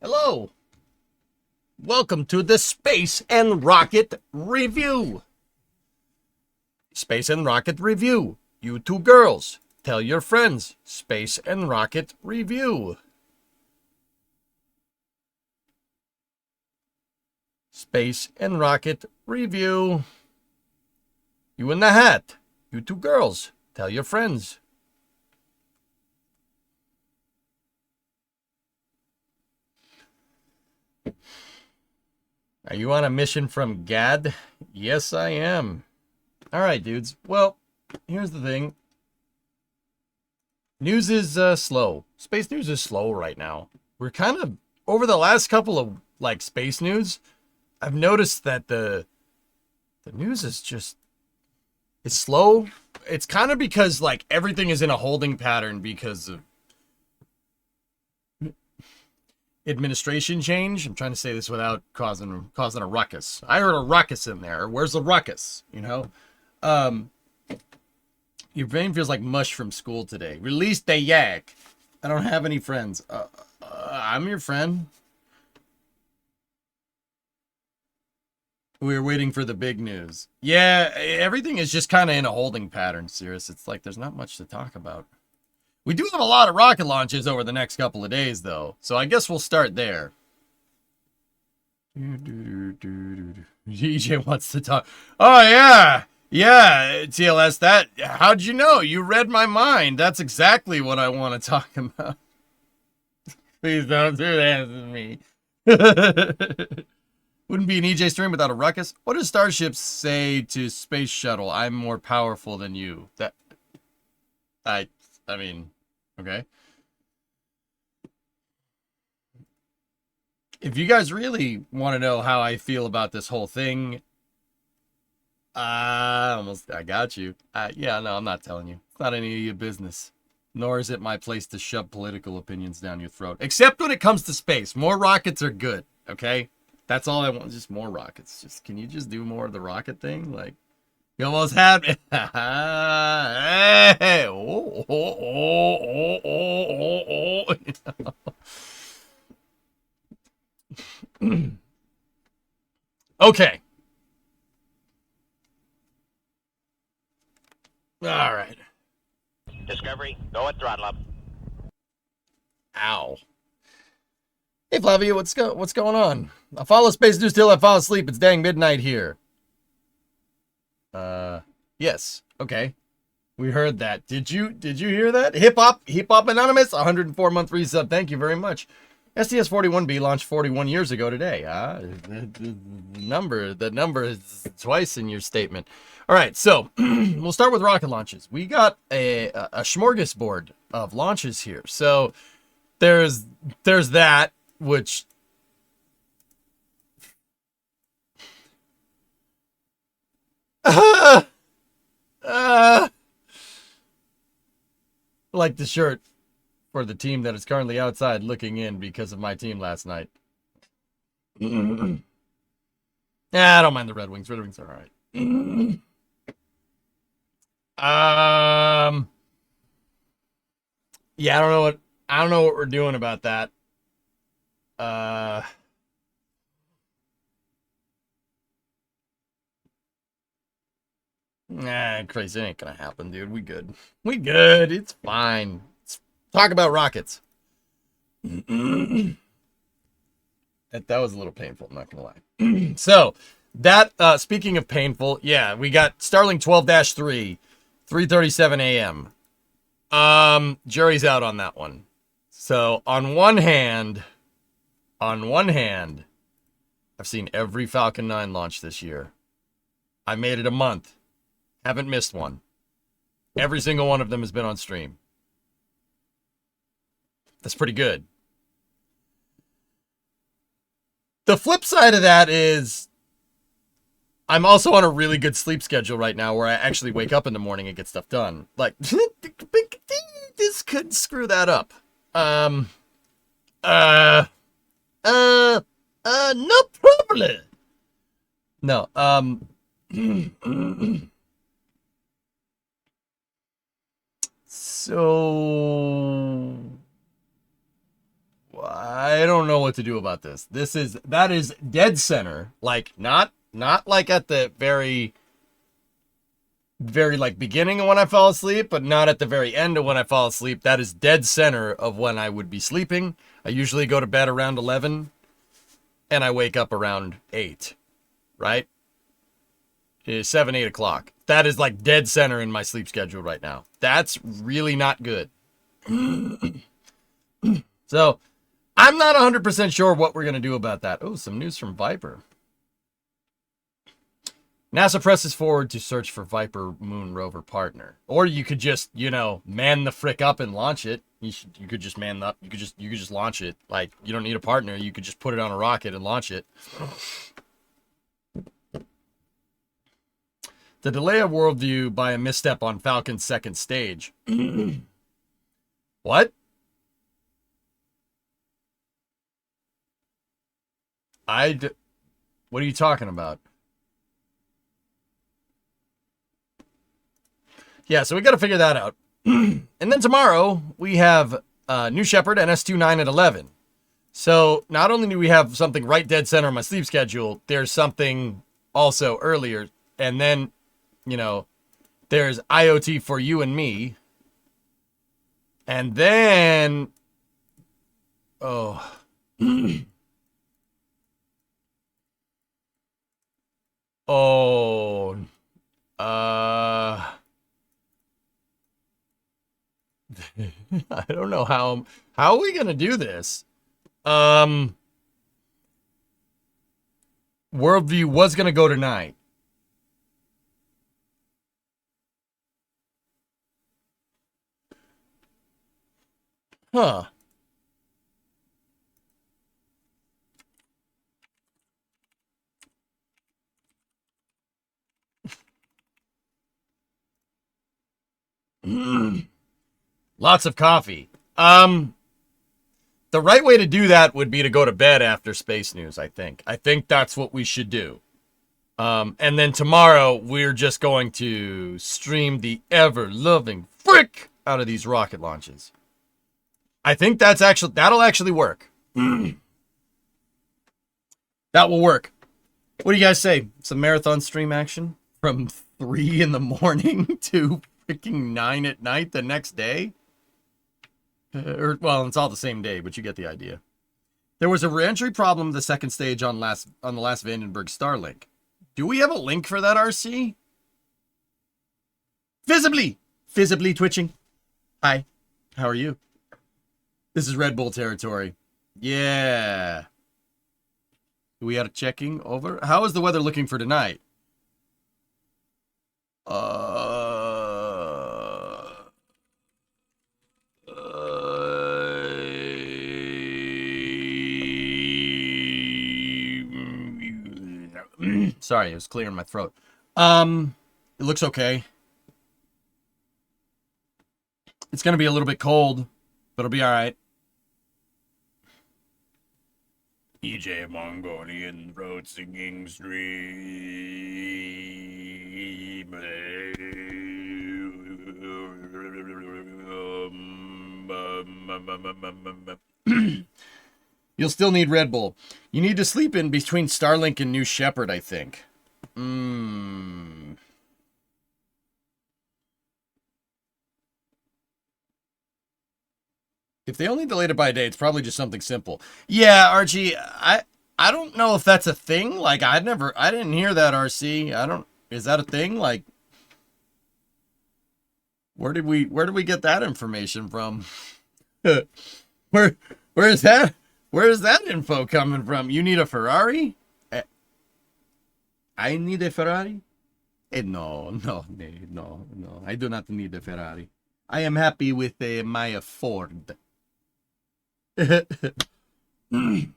Hello. Welcome to the Space and Rocket Review. Space and Rocket Review. You two girls, tell your friends. Space and Rocket Review. Space and Rocket Review. You in the hat. You two girls, tell your friends. Are you on a mission from Gad? Yes, I am. All right, dudes. Well, here's the thing. News is slow. Space news is slow right now. We're kind of, over the last couple of, space news, I've noticed that the news is just, it's slow. It's kind of because, everything is in a holding pattern because of administration change. I'm trying to say this without causing a ruckus. I heard a ruckus in there. Where's the ruckus? Um, your brain feels like mush from school today. Release the yak. I don't have any friends. I'm your friend. We're waiting for the big news. Yeah, everything is just kind of in a holding pattern, Cirrus. It's like there's not much to talk about. We do have a lot of rocket launches over the next couple of days, though. So I guess we'll start there. DJ wants to talk. Oh, yeah. Yeah, TLS, how'd you know? You read my mind. That's exactly what I want to talk about. Please don't do that to me. Wouldn't be an EJ stream without a ruckus. What does Starship say to Space Shuttle? I'm more powerful than you. I mean, okay. If you guys really want to know how I feel about this whole thing, I got you. Yeah, no, I'm not telling you. It's not any of your business. Nor is it my place to shove political opinions down your throat. Except when it comes to space. More rockets are good, okay? That's all I want, just more rockets. Can you just do more of the rocket thing? You almost had me. Hey! Okay. All right. Discovery, go at throttle up. Ow. Hey Flavia, what's going on? I follow space news till I fall asleep. It's dang midnight here. Yes. Okay. We heard that. Did you hear that? Hip Hop Anonymous, 104-month resub. Thank you very much. STS-41B launched 41 years ago today. The number is twice in your statement. All right, so we'll start with rocket launches. We got a smorgasbord of launches here. So there's that, which like the shirt for the team that is currently outside looking in because of my team last night. Yeah, I don't mind the Red Wings. Red Wings are all right. Yeah, I don't know what we're doing about that. Nah, crazy ain't gonna happen, dude. We good. It's fine. Let's talk about rockets. That was a little painful, I'm not gonna lie. So that speaking of painful, yeah, we got Starlink 12-3, 3:37 a.m. Jury's out on that one. So on one hand, I've seen every Falcon 9 launch this year. I made it a month. Haven't missed one. Every single one of them has been on stream. That's pretty good. The flip side of that is I'm also on a really good sleep schedule right now where I actually wake up in the morning and get stuff done. This could screw that up. No problem. No, so I don't know what to do about this. That is dead center. Like not like at the very like beginning of when I fall asleep, but not at the very end of when I fall asleep. That is dead center of when I would be sleeping. I usually go to bed around 11 and I wake up around 8, right? It's 7, 8 o'clock. That is like dead center in my sleep schedule right now. That's really not good. So I'm not 100% sure what we're going to do about that. Oh, some news from Viper. NASA presses forward to search for Viper moon rover partner. Or you could just, man the frick up and launch it. You could just man up. You could just launch it. Like, you don't need a partner. You could just put it on a rocket and launch it. The delay of worldview by a misstep on Falcon's second stage. What? What are you talking about? Yeah, so we got to figure that out. And then tomorrow we have New Shepard and S29 at 11. So not only do we have something right dead center on my sleep schedule, there's something also earlier. And then, there's IoT for you and me. And then, oh, oh, I don't know how are we gonna do this? Worldview was gonna go tonight. Huh. Lots of coffee. The right way to do that would be to go to bed after space news, I think. I think that's what we should do. And then tomorrow we're just going to stream the ever-loving frick out of these rocket launches. I think that'll actually work. That will work. What do you guys say? Some marathon stream action from 3 in the morning to freaking 9 at night the next day? Well, it's all the same day, but you get the idea. There was a reentry problem the second stage on the last Vandenberg Starlink. Do we have a link for that, RC? Visibly twitching. Hi, how are you? This is Red Bull territory. Yeah. We are checking over. How is the weather looking for tonight? Sorry, it was clearing my throat. It looks okay. It's gonna be a little bit cold, but it'll be all right. EJ Mongolian Road Singing Stream. You'll still need Red Bull. You need to sleep in between Starlink and New Shepard, I think. If they only delayed it by a day, it's probably just something simple. Yeah, Archie, I don't know if that's a thing. Like, I didn't hear that, RC. Is that a thing? Like, where did we get that information from? Where is that? Where is that info coming from? You need a Ferrari? I need a Ferrari? No. I do not need a Ferrari. I am happy with my Ford. But if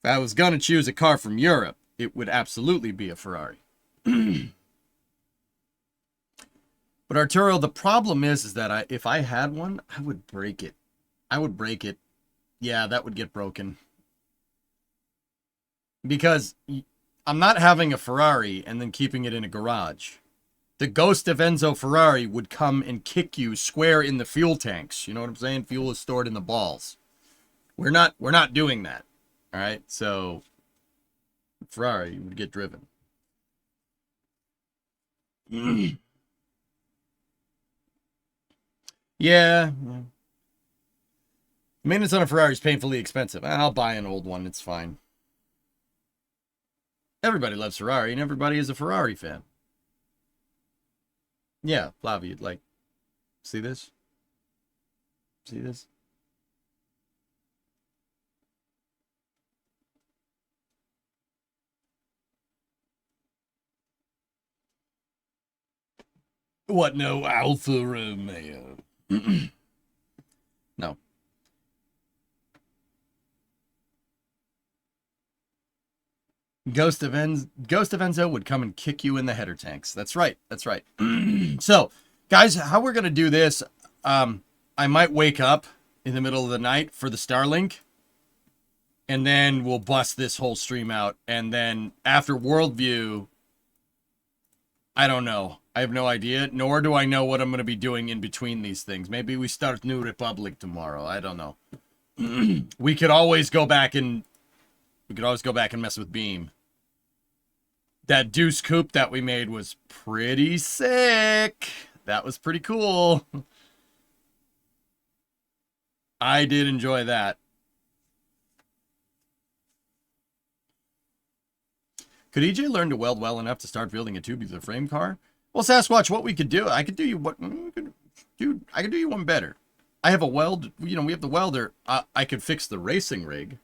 I was going to choose a car from Europe, it would absolutely be a Ferrari. But Arturo, the problem is that if I had one, I would break it. Yeah, that would get broken. Because I'm not having a Ferrari and then keeping it in a garage. The ghost of Enzo Ferrari would come and kick you square in the fuel tanks. You know what I'm saying? Fuel is stored in the balls. We're not doing that. All right? So Ferrari would get driven. Yeah. Maintenance on a Ferrari is painfully expensive. I'll buy an old one. It's fine. Everybody loves Ferrari, and everybody is a Ferrari fan. Yeah, Flavia, you'd like, see this? See this? What, no Alfa Romeo? No. Ghost of Enzo would come and kick you in the header tanks. That's right. That's right. So, guys, how we're gonna do this? I might wake up in the middle of the night for the Starlink, and then we'll bust this whole stream out. And then after Worldview, I don't know. I have no idea. Nor do I know what I'm gonna be doing in between these things. Maybe we start New Republic tomorrow. I don't know. We could always go back and mess with Beam. That Deuce Coupe that we made was pretty sick. That was pretty cool. I did enjoy that. Could EJ learn to weld well enough to start building a tubular frame car? Well, Sasquatch, what we could do, I could do you what, dude, I could do you one better. I have a weld, we have the welder. I could fix the racing rig.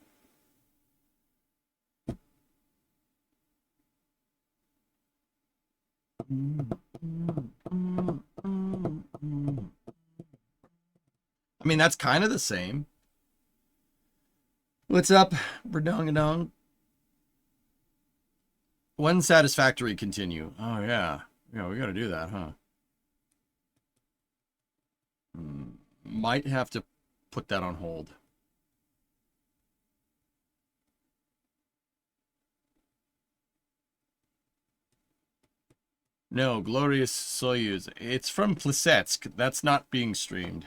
I mean, that's kind of the same. What's up, Berdong-a-dong? When satisfactory continue? Oh, yeah. Yeah, we got to do that, huh? Might have to put that on hold. No, Glorious Soyuz. It's from Plesetsk. That's not being streamed.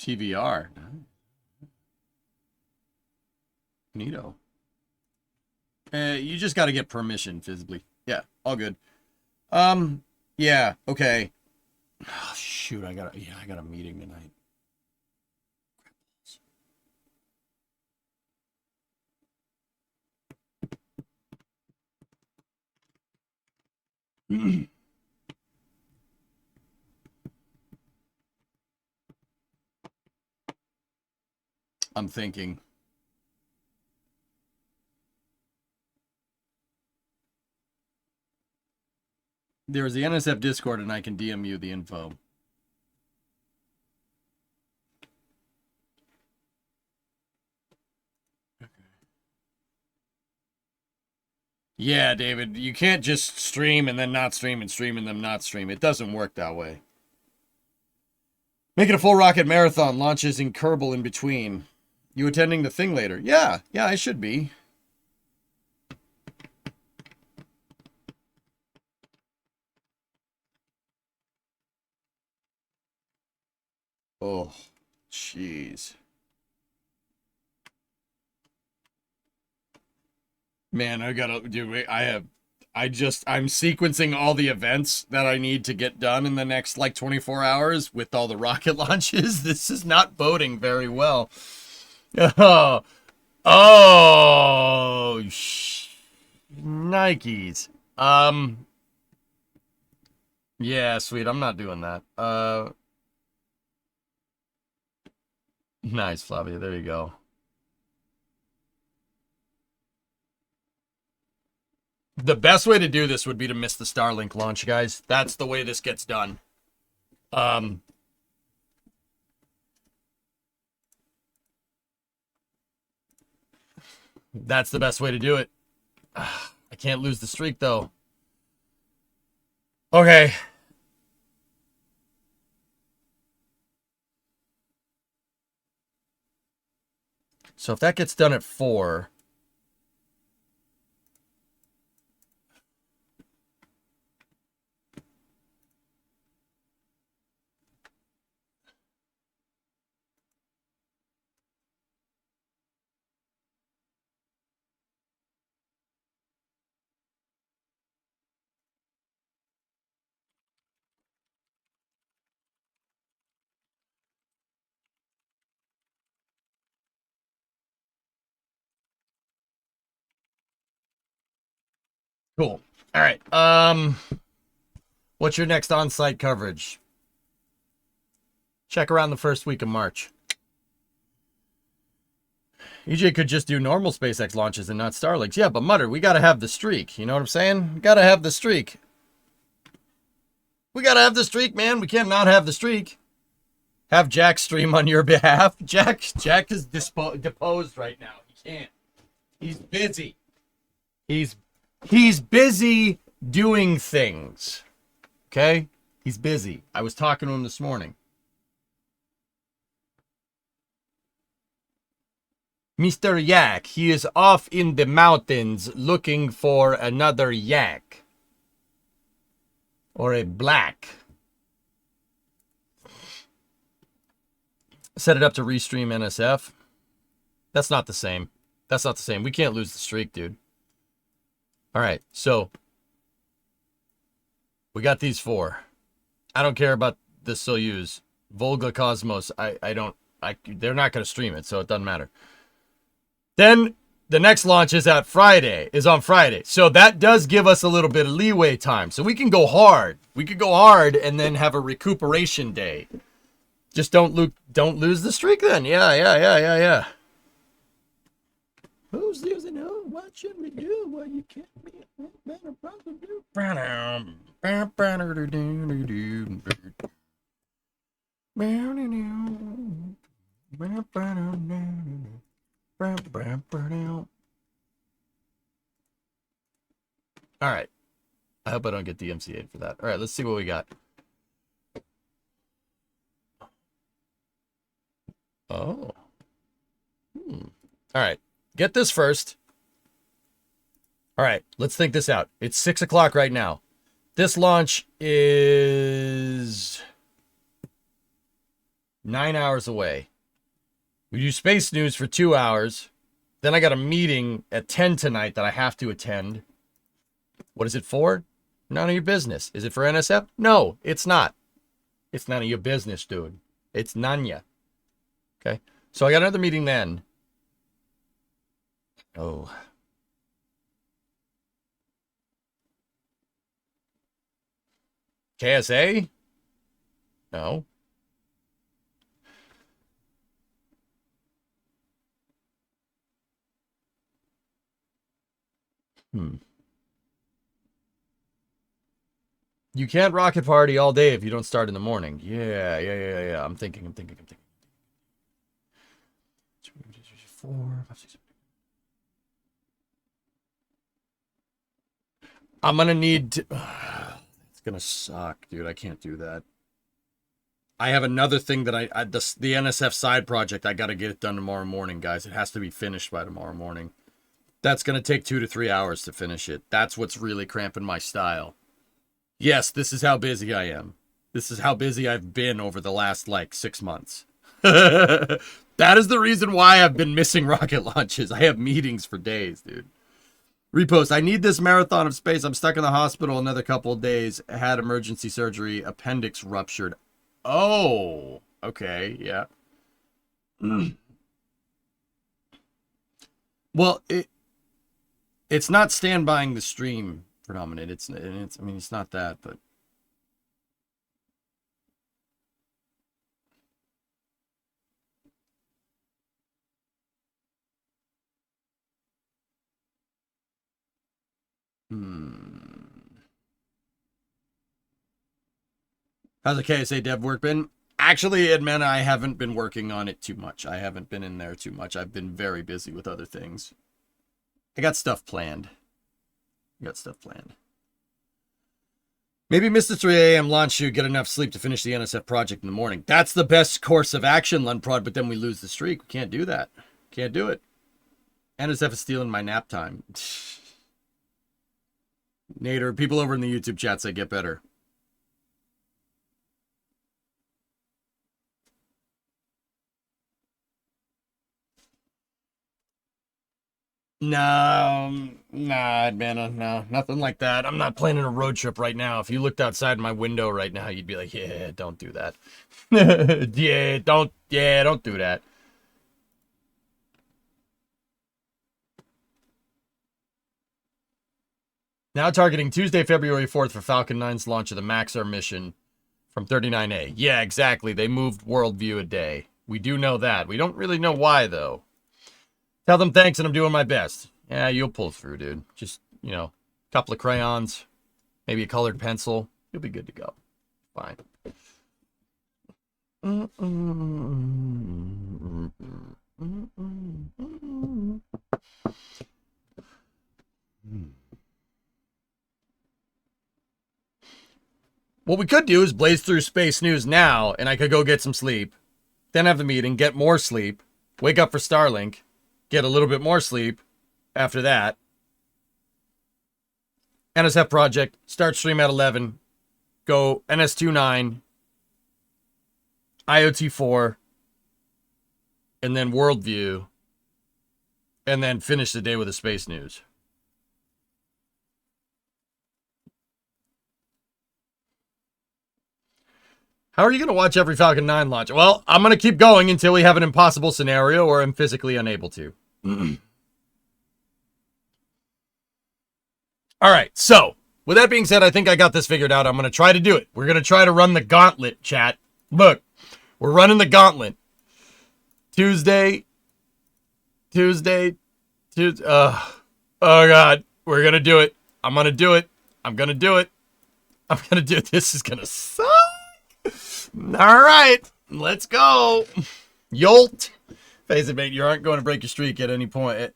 TVR. Neato. You just got to get permission physically. Yeah, all good. Yeah, okay. Oh, shoot, I got a meeting tonight. I'm thinking. There's the NSF Discord, and I can DM you the info. Yeah, David, you can't just stream and then not stream and stream and then not stream. It doesn't work that way. Make it a full rocket marathon. Launches in Kerbal in between. You attending the thing later? Yeah, I should be. Oh, jeez. Man, I'm sequencing all the events that I need to get done in the next, 24 hours with all the rocket launches. This is not boding very well. Oh, Nikes. Yeah, sweet. I'm not doing that. Nice, Flavia. There you go. The best way to do this would be to miss the Starlink launch, guys. That's the way this gets done. That's the best way to do it. I can't lose the streak, though. Okay. So if that gets done at 4... Cool. All right. What's your next on-site coverage? Check around the first week of March. EJ could just do normal SpaceX launches and not Starlinks. Yeah, but Mutter, we got to have the streak. You know what I'm saying? We got to have the streak. We got to have the streak, man. We can't not have the streak. Have Jack stream on your behalf. Jack is deposed right now. He can't. He's busy. He's busy doing things. Okay? He's busy. I was talking to him this morning. Mr. Yak, he is off in the mountains looking for another yak. Or a black. Set it up to restream NSF. That's not the same. That's not the same. We can't lose the streak, dude. All right, so we got these four. I don't care about the Soyuz. Volga Cosmos, they're not going to stream it, so it doesn't matter. Then the next launch is on Friday. So that does give us a little bit of leeway time. So we can go hard. We could go hard and then have a recuperation day. Just don't lose the streak then. Yeah. Who's losing who? What should we do? What you can't be better problem do. All right. I hope I don't get DMCA'd for that. All right, let's see what we got. Oh. All right. Get this first. All right, let's think this out. It's 6 o'clock right now. This launch is 9 hours away. We do space news for 2 hours. Then I got a meeting at 10 tonight that I have to attend. What is it for? None of your business. Is it for NSF? No, it's not. It's none of your business, dude. It's nanya. Okay. So I got another meeting then. Oh. KSA? No. You can't rocket party all day if you don't start in the morning. Yeah. I'm thinking. 4, 5, 6, 7. I'm gonna need to... It's gonna suck, dude. I can't do that. I have another thing that the NSF side project. I gotta get it done tomorrow morning, guys. It has to be finished by tomorrow morning. That's gonna take 2 to 3 hours to finish it. That's what's really cramping my style. Yes, this is how busy I am. This is how busy I've been over the last, 6 months. That is the reason why I've been missing rocket launches. I have meetings for days, dude. Repost, I need this marathon of space. I'm stuck in the hospital another couple of days. Had emergency surgery. Appendix ruptured. Oh, okay, yeah. Well, it's not standbying the stream predominant. It's not that, but How's the KSA dev work been? Actually, Edmund, I haven't been working on it too much. I haven't been in there too much. I've been very busy with other things. I got stuff planned. Maybe miss the 3 a.m. launch you, get enough sleep to finish the NSF project in the morning. That's the best course of action, Lunprod, but then we lose the streak. We can't do that. Can't do it. NSF is stealing my nap time. Nader, people over in the YouTube chat say get better. No, man, no, nothing like that. I'm not planning a road trip right now. If you looked outside my window right now, you'd be like, yeah, don't do that. don't do that. Now targeting Tuesday, February 4th for Falcon 9's launch of the Maxar mission from 39A. Yeah, exactly. They moved Worldview a day. We do know that. We don't really know why, though. Tell them thanks and I'm doing my best. Yeah, you'll pull through, dude. Just, you know, a couple of crayons, maybe a colored pencil. You'll be good to go. Fine. What we could do is blaze through space news now, and I could go get some sleep, then have the meeting, get more sleep, wake up for Starlink, get a little bit more sleep after that. NSF project, start stream at 11, go NS29, IoT4, and then Worldview, and then finish the day with the space news. How are you going to watch every Falcon 9 launch? Well, I'm going to keep going until we have an impossible scenario or I'm physically unable to. All right, so with that being said, I think I got this figured out. I'm going to try to do it. We're going to try to run the gauntlet, chat. Look, we're running the gauntlet. Tuesday. Oh, God. We're going to do it. I'm going to do it. I'm going to do it. I'm going to do it. This is going to suck. All right, let's go. Yolt. Face it, mate. You aren't going to break your streak at any point.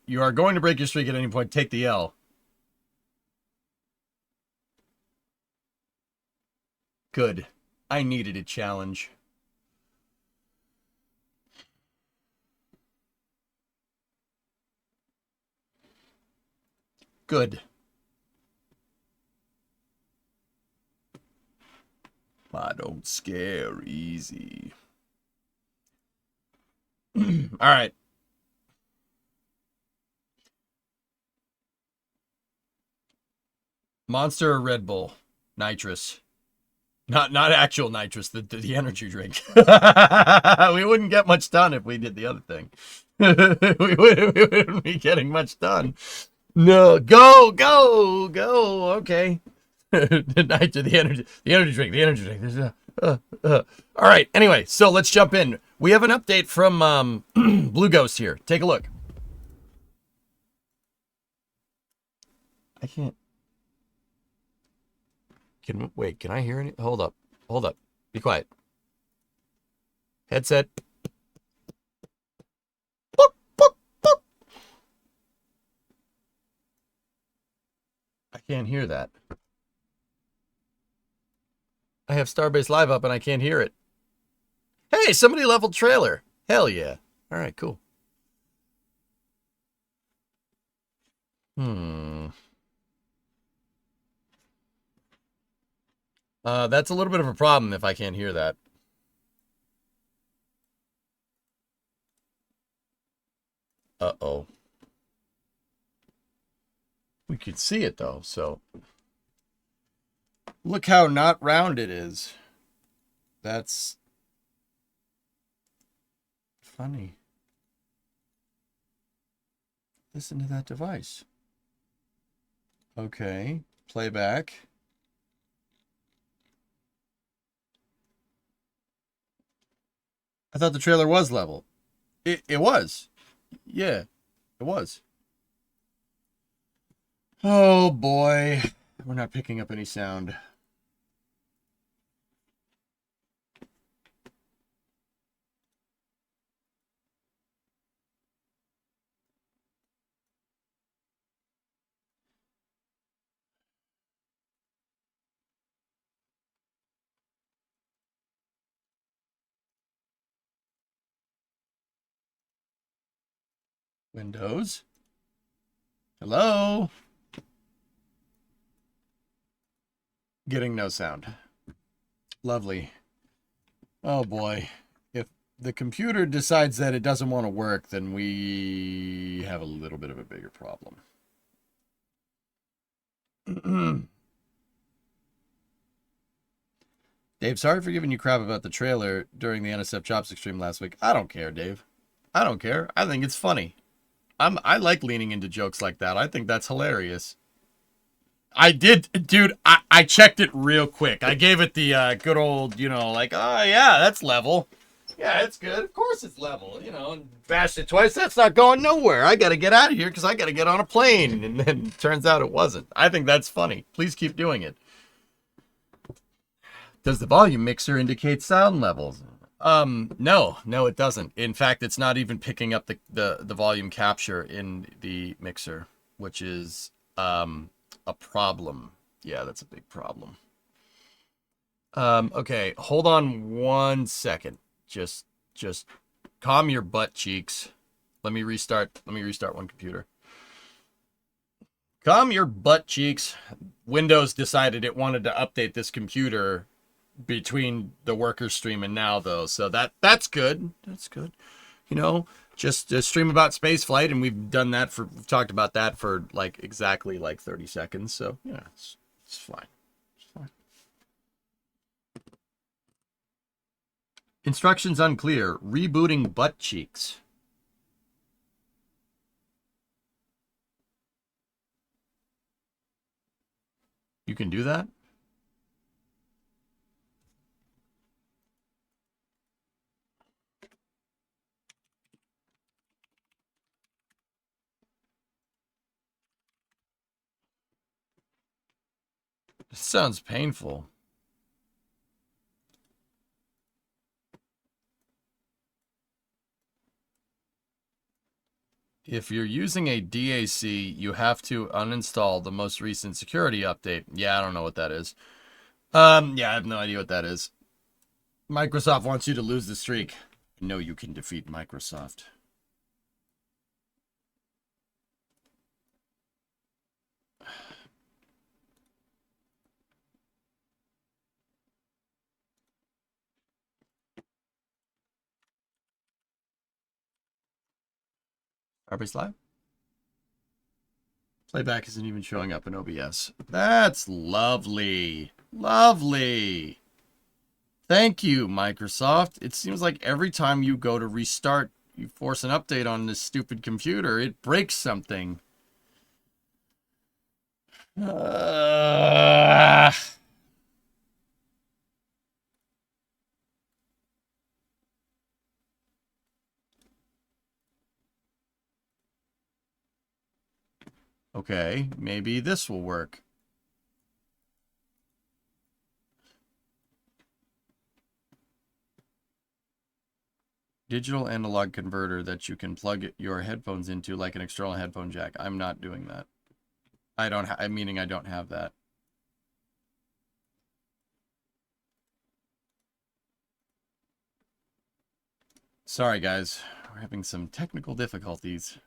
You are going to break your streak at any point. Take the L. Good. I needed a challenge. Good. I don't scare easy. All right. Monster or Red Bull? Nitrous. Not actual nitrous, the energy drink. We wouldn't get much done if we did the other thing. we wouldn't be getting much done. No, go. Okay. The energy drink. All right. Anyway, so let's jump in. We have an update from Blue Ghost here. Take a look. I can't. Wait, can I hear any? Hold up. Be quiet. Headset. Boop, boop, boop. I can't hear that. I have Starbase Live up and I can't hear it. Hey, somebody leveled trailer. Hell yeah. All right, cool. That's a little bit of a problem if I can't hear that. Uh-oh. We could see it, though, so... Look how not round it is. That's... funny. Listen to that device. Okay. Playback. I thought the trailer was level. It was. Yeah, it was. Oh boy. We're not picking up any sound. Windows. Hello? Getting no sound. Lovely. Oh boy. If the computer decides that it doesn't want to work, then we have a little bit of a bigger problem. Dave, sorry for giving you crap about the trailer during the NSF Chopstick stream last week. I don't care, Dave. I don't care. I think it's funny. I like leaning into jokes like that. I think that's hilarious. I did, dude. I checked it real quick. I gave it the good old, like, oh yeah, that's level. Yeah, it's good. Of course it's level, and bashed it twice. That's not going nowhere. I got to get out of here because I got to get on a plane. And then it turns out it wasn't. I think that's funny. Please keep doing it. Does the volume mixer indicate sound levels? No, it doesn't. In fact, it's not even picking up the volume capture in the mixer, which is a problem. Yeah, that's a big problem. Okay, hold on 1 second. Just calm your butt cheeks. Let me restart one computer. Calm your butt cheeks. Windows decided it wanted to update this computer between the worker stream and now, though, so that's good. That's good. Just stream about space flight, and we've talked about that for exactly 30 seconds. So yeah, it's fine. It's fine. Instructions unclear. Rebooting butt cheeks. You can do that? This sounds painful. If you're using a DAC, you have to uninstall the most recent security update. Yeah, I don't know what that is. Yeah, I have no idea what that is. Microsoft wants you to lose the streak. No, you can defeat Microsoft. Firebase Live? Playback isn't even showing up in OBS. That's lovely. Lovely. Thank you, Microsoft. It seems like every time you go to restart, you force an update on this stupid computer, it breaks something. Okay, maybe this will work. Digital analog converter that you can plug your headphones into like an external headphone jack. I'm not doing that. I don't have that. Sorry, guys. We're having some technical difficulties.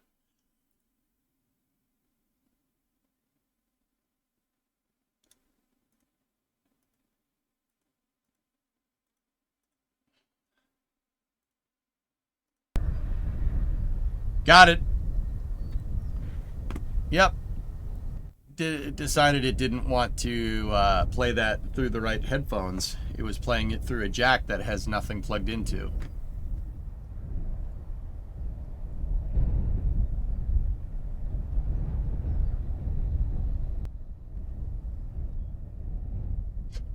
Got it. Yep. Decided it didn't want to play that through the right headphones. It was playing it through a jack that has nothing plugged into.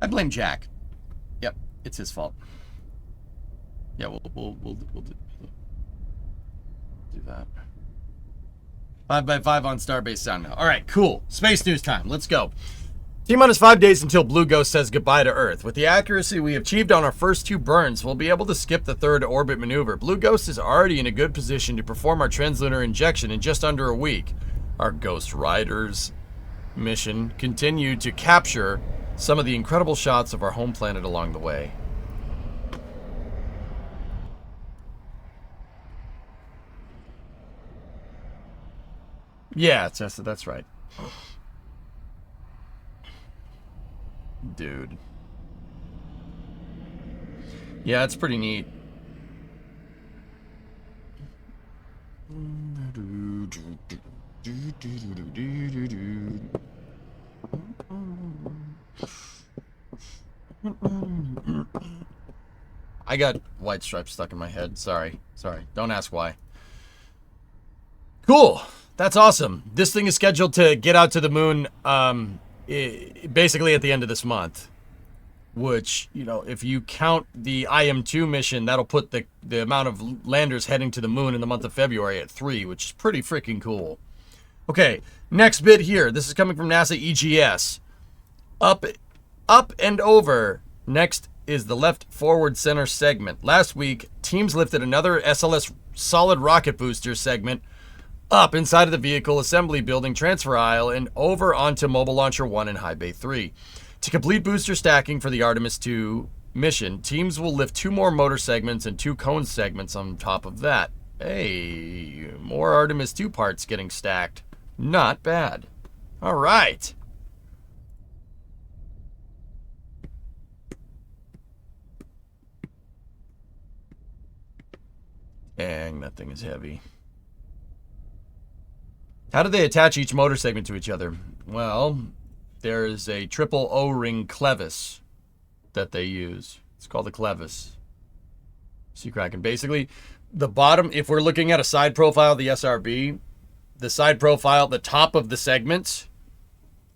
I blame Jack. Yep, it's his fault. Yeah, we'll do that. 5x5 on Starbase Sound now. All right, cool. Space news time. Let's go. T-minus 5 days until Blue Ghost says goodbye to Earth. With the accuracy we achieved on our first 2 burns, we'll be able to skip the 3rd orbit maneuver. Blue Ghost is already in a good position to perform our translunar injection in just under a week. Our Ghost Riders mission continued to capture some of the incredible shots of our home planet along the way. Yeah, Tessa, that's right. Dude. Yeah, it's pretty neat. I got white stripes stuck in my head. Sorry. Don't ask why. Cool. That's awesome. This thing is scheduled to get out to the moon basically at the end of this month. Which, you know, if you count the IM-2 mission, that'll put the amount of landers heading to the moon in the month of February at 3, which is pretty freaking cool. Okay, next bit here. This is coming from NASA EGS. Up and over. Next is the left forward center segment. Last week, teams lifted another SLS solid rocket booster segment up inside of the vehicle assembly building transfer aisle and over onto Mobile Launcher 1 and High Bay 3. To complete booster stacking for the Artemis 2 mission, teams will lift 2 more motor segments and 2 cone segments on top of that. Hey, more Artemis 2 parts getting stacked. Not bad. All right. Dang, that thing is heavy. How do they attach each motor segment to each other? Well, there is a triple O-ring clevis that they use. It's called the clevis. See, Kraken. Basically, the bottom, if we're looking at a side profile of the SRB, the side profile, the top of the segments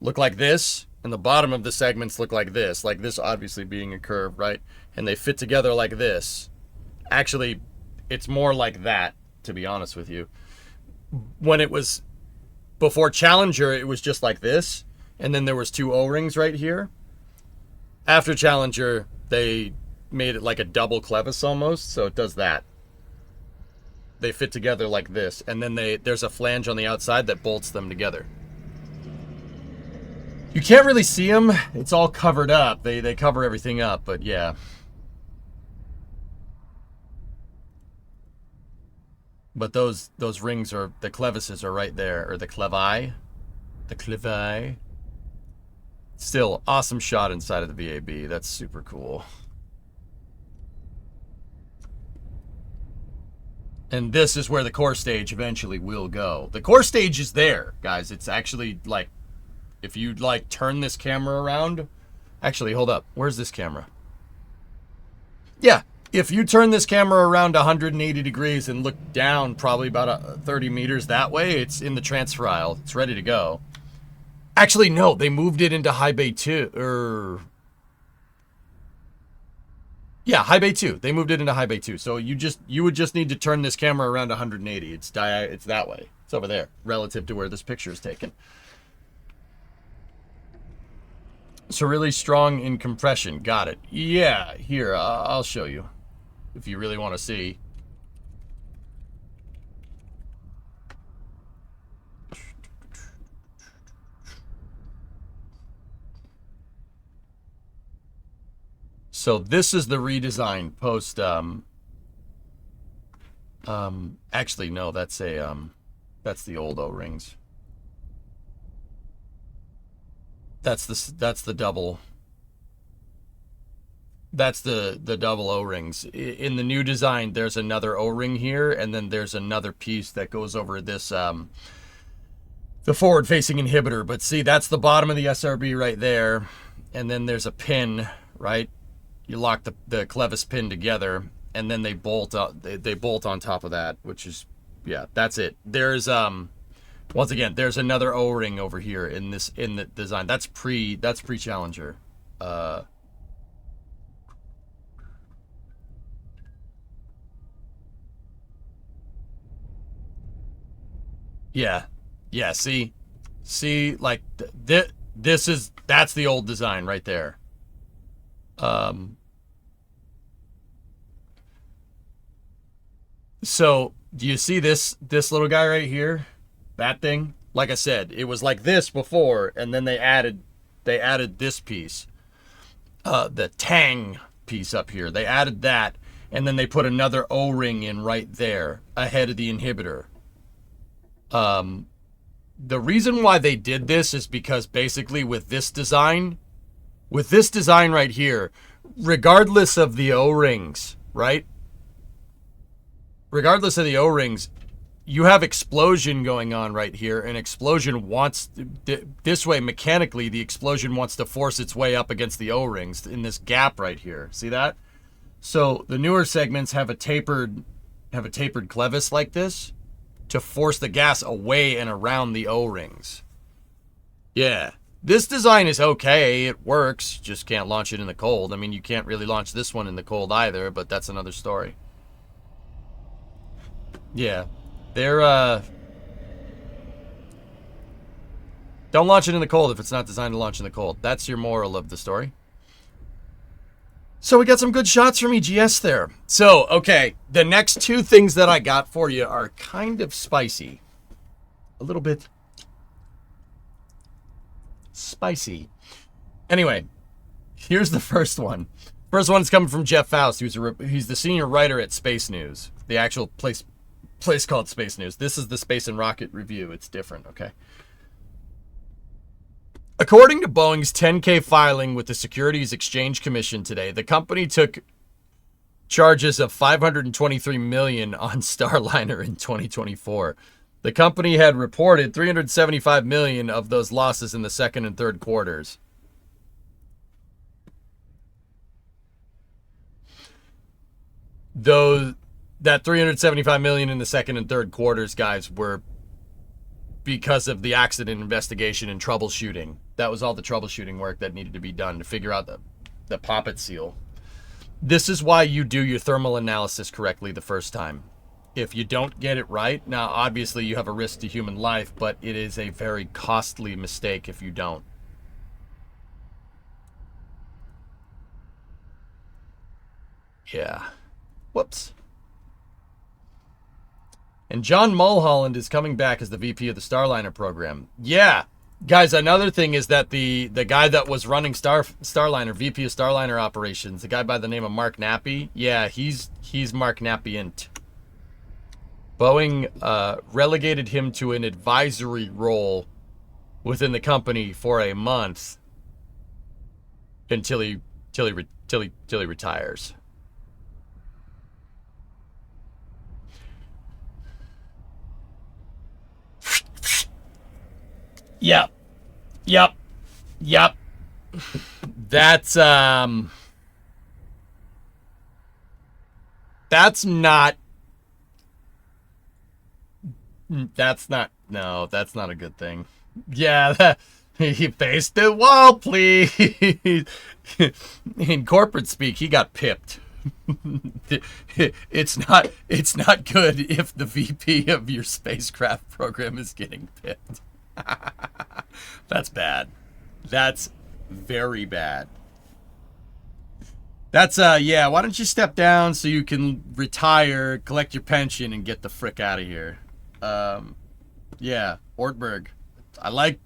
look like this, and the bottom of the segments look like this obviously being a curve, right? And they fit together like this. Actually, it's more like that, to be honest with you. When it was before Challenger, it was just like this. And then there was 2 O-rings right here. After Challenger, they made it like a double clevis almost, so it does that. They fit together like this, and then there's a flange on the outside that bolts them together. You can't really see them. It's all covered up. They cover everything up, but yeah. But those rings are, the clevises are right there, or the clevi. The clevi. Still, awesome shot inside of the VAB. That's super cool. And this is where the core stage eventually will go. The core stage is there, guys. It's actually like, if you like turn this camera around. Actually, hold up. Where's this camera? Yeah, if you turn this camera around 180 degrees and look down probably about 30 meters that way, it's in the transfer aisle. It's ready to go. Actually, no, they moved it into High Bay 2. Yeah, High Bay 2. They moved it into High Bay 2. So you would just need to turn this camera around 180. It's that way. It's over there, relative to where this picture is taken. So really strong in compression. Got it. Yeah, here, I'll show you if you really want to see. So this is the redesign post. Actually, no, that's the old O-rings. That's the double. That's the double O-rings. In the new design, there's another O-ring here, and then there's another piece that goes over this, the forward-facing inhibitor. But see, that's the bottom of the SRB right there, and then there's a pin, right? You lock the clevis pin together, and then they bolt on top of that, which is, yeah, that's it. There's once again, there's another O-ring over here in the design. That's pre-Challenger. Yeah, see, like that's the old design right there. So do you see this little guy right here? That thing? Like I said, it was like this before, and then they added this piece. The tang piece up here. They added that, and then they put another O-ring in right there ahead of the inhibitor. The reason why they did this is because basically with this design right here, regardless of the O-rings, right? Regardless of the O-rings, you have explosion going on right here, and explosion wants, this way mechanically, the explosion wants to force its way up against the O-rings in this gap right here. See that? So the newer segments have a tapered clevis like this to force the gas away and around the O-rings. Yeah, This design is okay. It works. Just can't launch it in the cold. I mean, you can't really launch this one in the cold either, but that's another story. Yeah. They're, don't launch it in the cold if it's not designed to launch in the cold. That's your moral of the story. So we got some good shots from EGS there. So, okay, the next two things that I got for you are kind of spicy. A little bit spicy. Anyway, here's the first one. First one's coming from Jeff Faust, he's the senior writer at Space News, the actual place called Space News. This is the Space and Rocket Review. It's different, okay? According to Boeing's 10-K filing with the Securities Exchange Commission today, the company took charges of $523 million on Starliner in 2024. The company had reported $375 million of those losses in the second and third quarters. Though that $375 million in the second and third quarters, guys, were because of the accident investigation and troubleshooting. That was all the troubleshooting work that needed to be done to figure out the poppet seal. This is why you do your thermal analysis correctly the first time. If you don't get it right, now obviously you have a risk to human life, but it is a very costly mistake if you don't. Yeah. Whoops. And John Mulholland is coming back as the VP of the Starliner program. Yeah. Guys, another thing is that the guy that was running Starliner, VP of Starliner operations, the guy by the name of Mark Nappy, yeah, he's Mark Nappy-ant. Boeing relegated him to an advisory role within the company for a month until he retires. Yep. That's not a good thing. Yeah, he faced the wall, please. In corporate speak, he got pipped. It's not good if the VP of your spacecraft program is getting pipped. That's bad. That's very bad. That's yeah, why don't you step down so you can retire, collect your pension, and get the frick out of here. Yeah, Ortberg. I like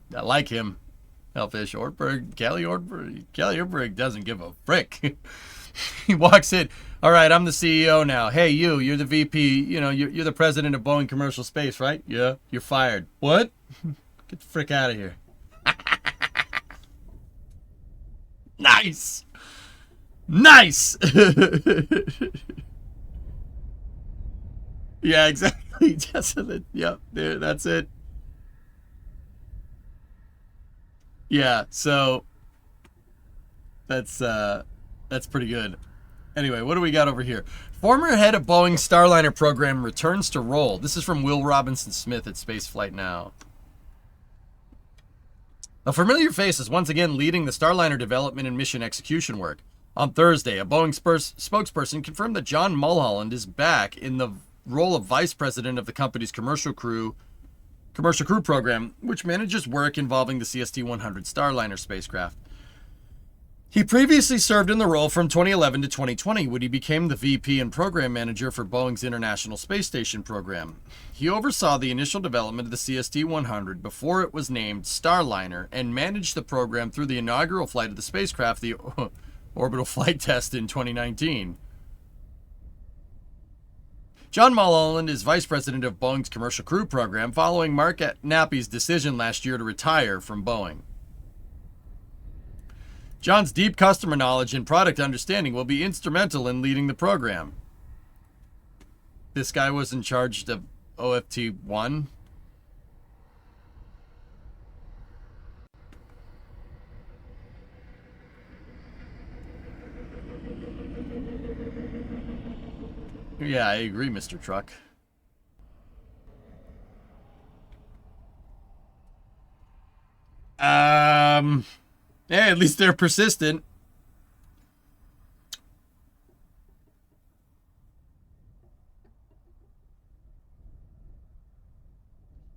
him. Hellfish Ortberg, Kelly Ortberg doesn't give a frick. He walks in. All right, I'm the CEO now. Hey, you're the VP. You know, you're the president of Boeing Commercial Space, right? Yeah, you're fired. What? Get the frick out of here. Nice. Yeah, exactly. Just yep, there, that's it. Yeah, so that's pretty good. Anyway, what do we got over here? Former head of Boeing's Starliner program returns to role. This is from Will Robinson Smith at Spaceflight Now. A familiar face is once again leading the Starliner development and mission execution work. On Thursday, a Boeing spokesperson confirmed that John Mulholland is back in the role of vice president of the company's commercial crew program, which manages work involving the CST-100 Starliner spacecraft. He previously served in the role from 2011 to 2020 when he became the VP and program manager for Boeing's International Space Station program. He oversaw the initial development of the CST-100 before it was named Starliner and managed the program through the inaugural flight of the spacecraft, the orbital flight test in 2019. John Mulholland is vice president of Boeing's commercial crew program following Mark Nappy's decision last year to retire from Boeing. John's deep customer knowledge and product understanding will be instrumental in leading the program. This guy was in charge of OFT-1. Yeah, I agree, Mr. Truck. Hey, at least they're persistent.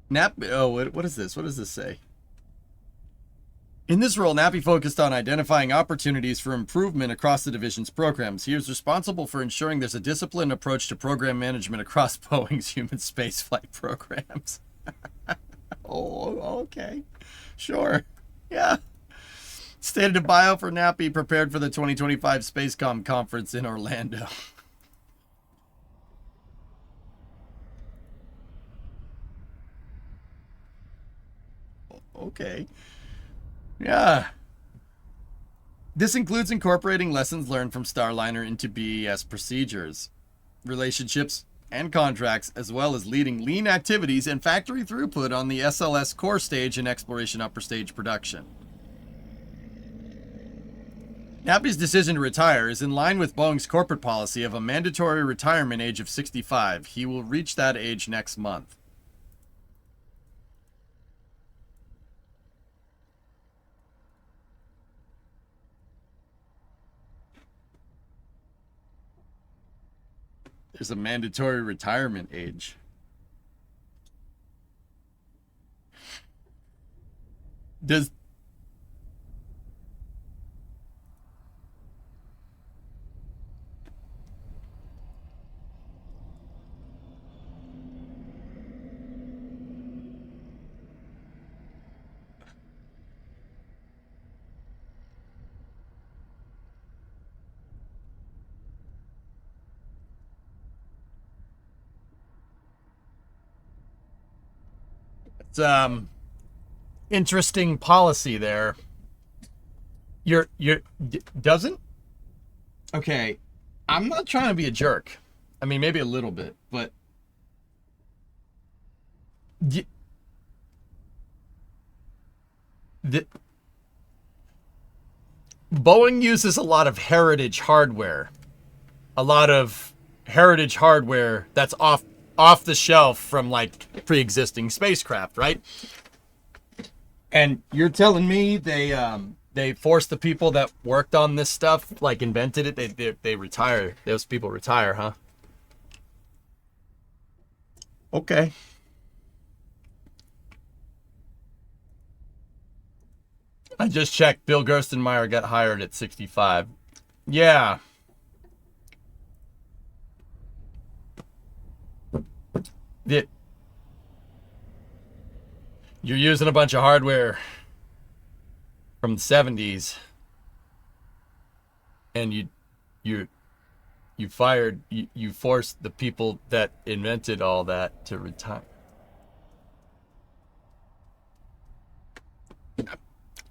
What is this? What does this say? In this role, Nappy focused on identifying opportunities for improvement across the division's programs. He is responsible for ensuring there's a disciplined approach to program management across Boeing's human spaceflight programs. Oh, okay. Sure. Yeah. State of bio for Nappy prepared for the 2025 Spacecom conference in Orlando. Okay. Yeah. This includes incorporating lessons learned from Starliner into BES procedures, relationships, and contracts, as well as leading lean activities and factory throughput on the SLS core stage and exploration upper stage production. Nappy's decision to retire is in line with Boeing's corporate policy of a mandatory retirement age of 65. He will reach that age next month. There's a mandatory retirement age. Does it's interesting policy there. Doesn't? Okay. I'm not trying to be a jerk. I mean, maybe a little bit, but the Boeing uses a lot of heritage hardware. A lot of heritage hardware that's off the shelf from like pre-existing spacecraft, right? And you're telling me they forced the people that worked on this stuff, like invented it, they retire. Those people retire, huh? Okay. I just checked. Bill Gerstenmaier got hired at 65. Yeah. You're using a bunch of hardware from the 70s, and you forced the people that invented all that to retire.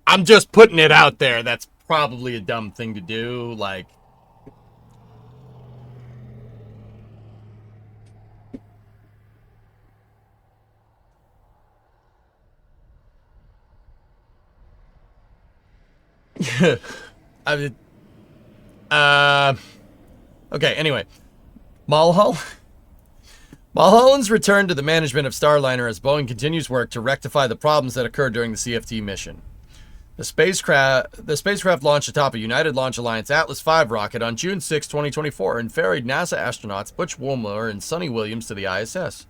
I'm just putting it out there. That's probably a dumb thing to do. Like, I mean, okay, anyway. Mulholland's return to the management of Starliner as Boeing continues work to rectify the problems that occurred during the CFT mission. The spacecraft launched atop a United Launch Alliance Atlas V rocket on June 6, 2024, and ferried NASA astronauts Butch Wilmore and Sonny Williams to the ISS.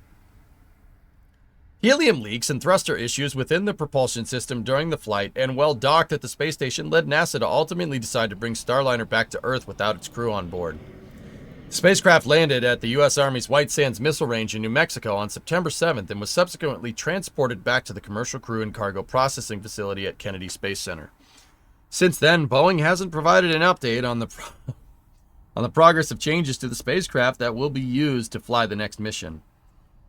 Helium leaks and thruster issues within the propulsion system during the flight and while docked at the space station led NASA to ultimately decide to bring Starliner back to Earth without its crew on board. The spacecraft landed at the U.S. Army's White Sands Missile Range in New Mexico on September 7th and was subsequently transported back to the commercial crew and cargo processing facility at Kennedy Space Center. Since then, Boeing hasn't provided an update on the progress of changes to the spacecraft that will be used to fly the next mission.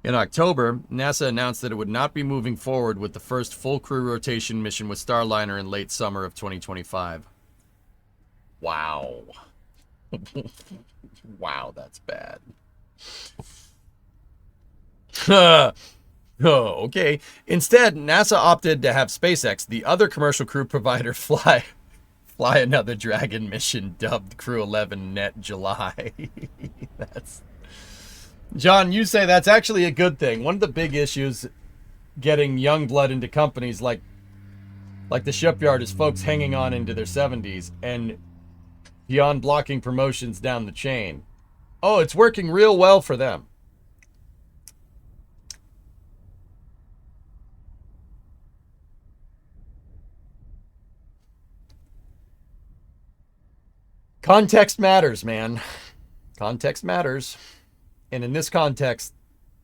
In October, NASA announced that it would not be moving forward with the first full crew rotation mission with Starliner in late summer of 2025. Wow. Wow, that's bad. Oh, okay. Instead, NASA opted to have SpaceX, the other commercial crew provider, fly another Dragon mission dubbed Crew 11 Net July. That's John, you say that's actually a good thing. One of the big issues getting young blood into companies like Like the shipyard is folks hanging on into their 70s and beyond blocking promotions down the chain. Oh, it's working real well for them. Context matters, man. Context matters. And in this context,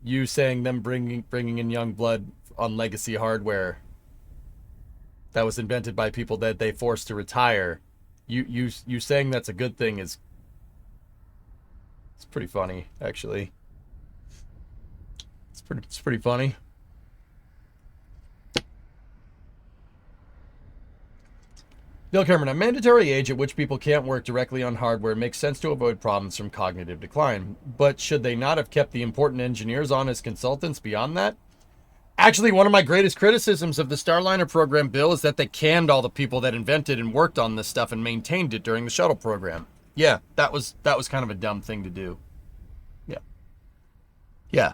you saying them bringing in young blood on legacy hardware that was invented by people that they forced to retire, you saying that's a good thing is, it's pretty funny, actually. It's pretty funny. Bill Cameron, a mandatory age at which people can't work directly on hardware makes sense to avoid problems from cognitive decline. But should they not have kept the important engineers on as consultants beyond that? Actually, one of my greatest criticisms of the Starliner program, Bill, is that they canned all the people that invented and worked on this stuff and maintained it during the shuttle program. Yeah, that was kind of a dumb thing to do. Yeah. Yeah.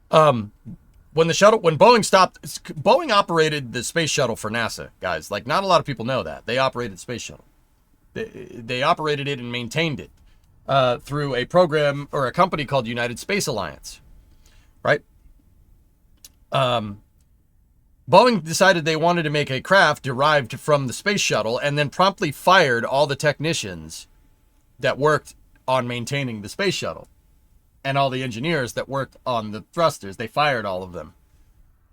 When Boeing operated the space shuttle for NASA, guys. Like, not a lot of people know that. They operated the space shuttle. They operated it and maintained it through a program or a company called United Space Alliance, right? Boeing decided they wanted to make a craft derived from the space shuttle and then promptly fired all the technicians that worked on maintaining the space shuttle. And all the engineers that worked on the thrusters. They fired all of them.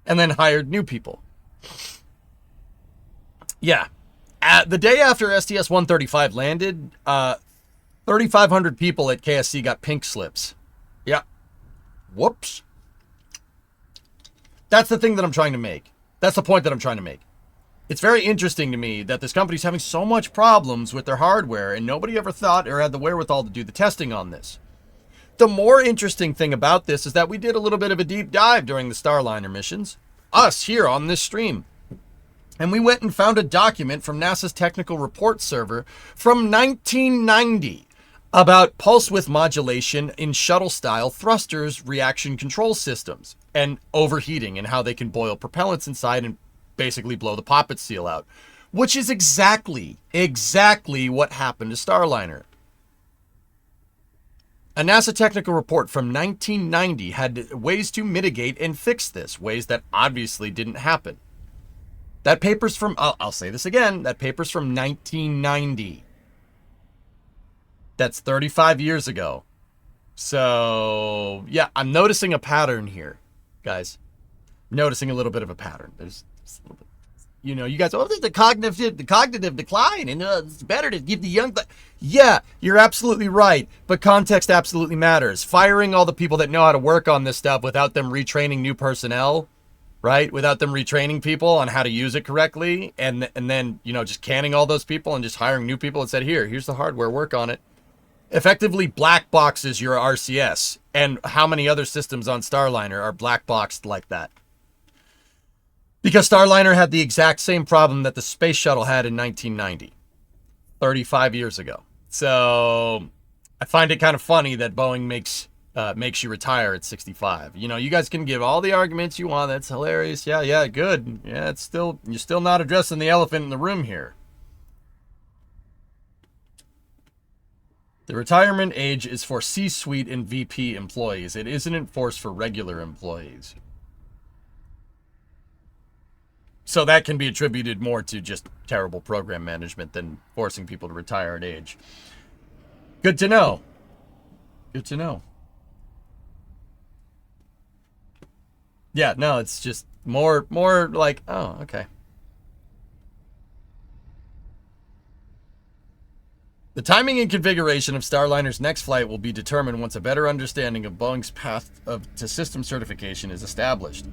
And then hired new people. Yeah. The day after STS-135 landed, 3,500 people at KSC got pink slips. Yeah. Whoops. That's the thing that I'm trying to make. That's the point that I'm trying to make. It's very interesting to me that this company's having so much problems with their hardware and nobody ever thought or had the wherewithal to do the testing on this. The more interesting thing about this is that we did a little bit of a deep dive during the Starliner missions, us here on this stream. And we went and found a document from NASA's technical report server from 1990 about pulse width modulation in shuttle-style thrusters reaction control systems and overheating and how they can boil propellants inside and basically blow the poppet seal out, which is exactly what happened to Starliner. A NASA technical report from 1990 had ways to mitigate and fix this, ways that obviously didn't happen. That paper's from, I'll say this again, that paper's from 1990. That's 35 years ago. So, yeah, I'm noticing a pattern here, guys. Noticing a little bit of a pattern. There's a little bit. You know, you guys, oh, there's the cognitive decline, and it's better to give the young. Yeah, you're absolutely right, but context absolutely matters. Firing all the people that know how to work on this stuff without them retraining new personnel, right? Without them retraining people on how to use it correctly, and then, you know, just canning all those people and just hiring new people and said, here's the hardware, work on it. Effectively black boxes your RCS, and how many other systems on Starliner are black boxed like that? Because Starliner had the exact same problem that the space shuttle had in 1990, 35 years ago. So I find it kind of funny that Boeing makes you retire at 65. You know, you guys can give all the arguments you want. That's hilarious. Yeah, good. Yeah, you're still not addressing the elephant in the room here. The retirement age is for C-suite and VP employees. It isn't enforced for regular employees. So that can be attributed more to just terrible program management than forcing people to retire at age. Good to know. Good to know. Yeah, no, it's just more like, oh, okay. The timing and configuration of Starliner's next flight will be determined once a better understanding of Boeing's path to system certification is established.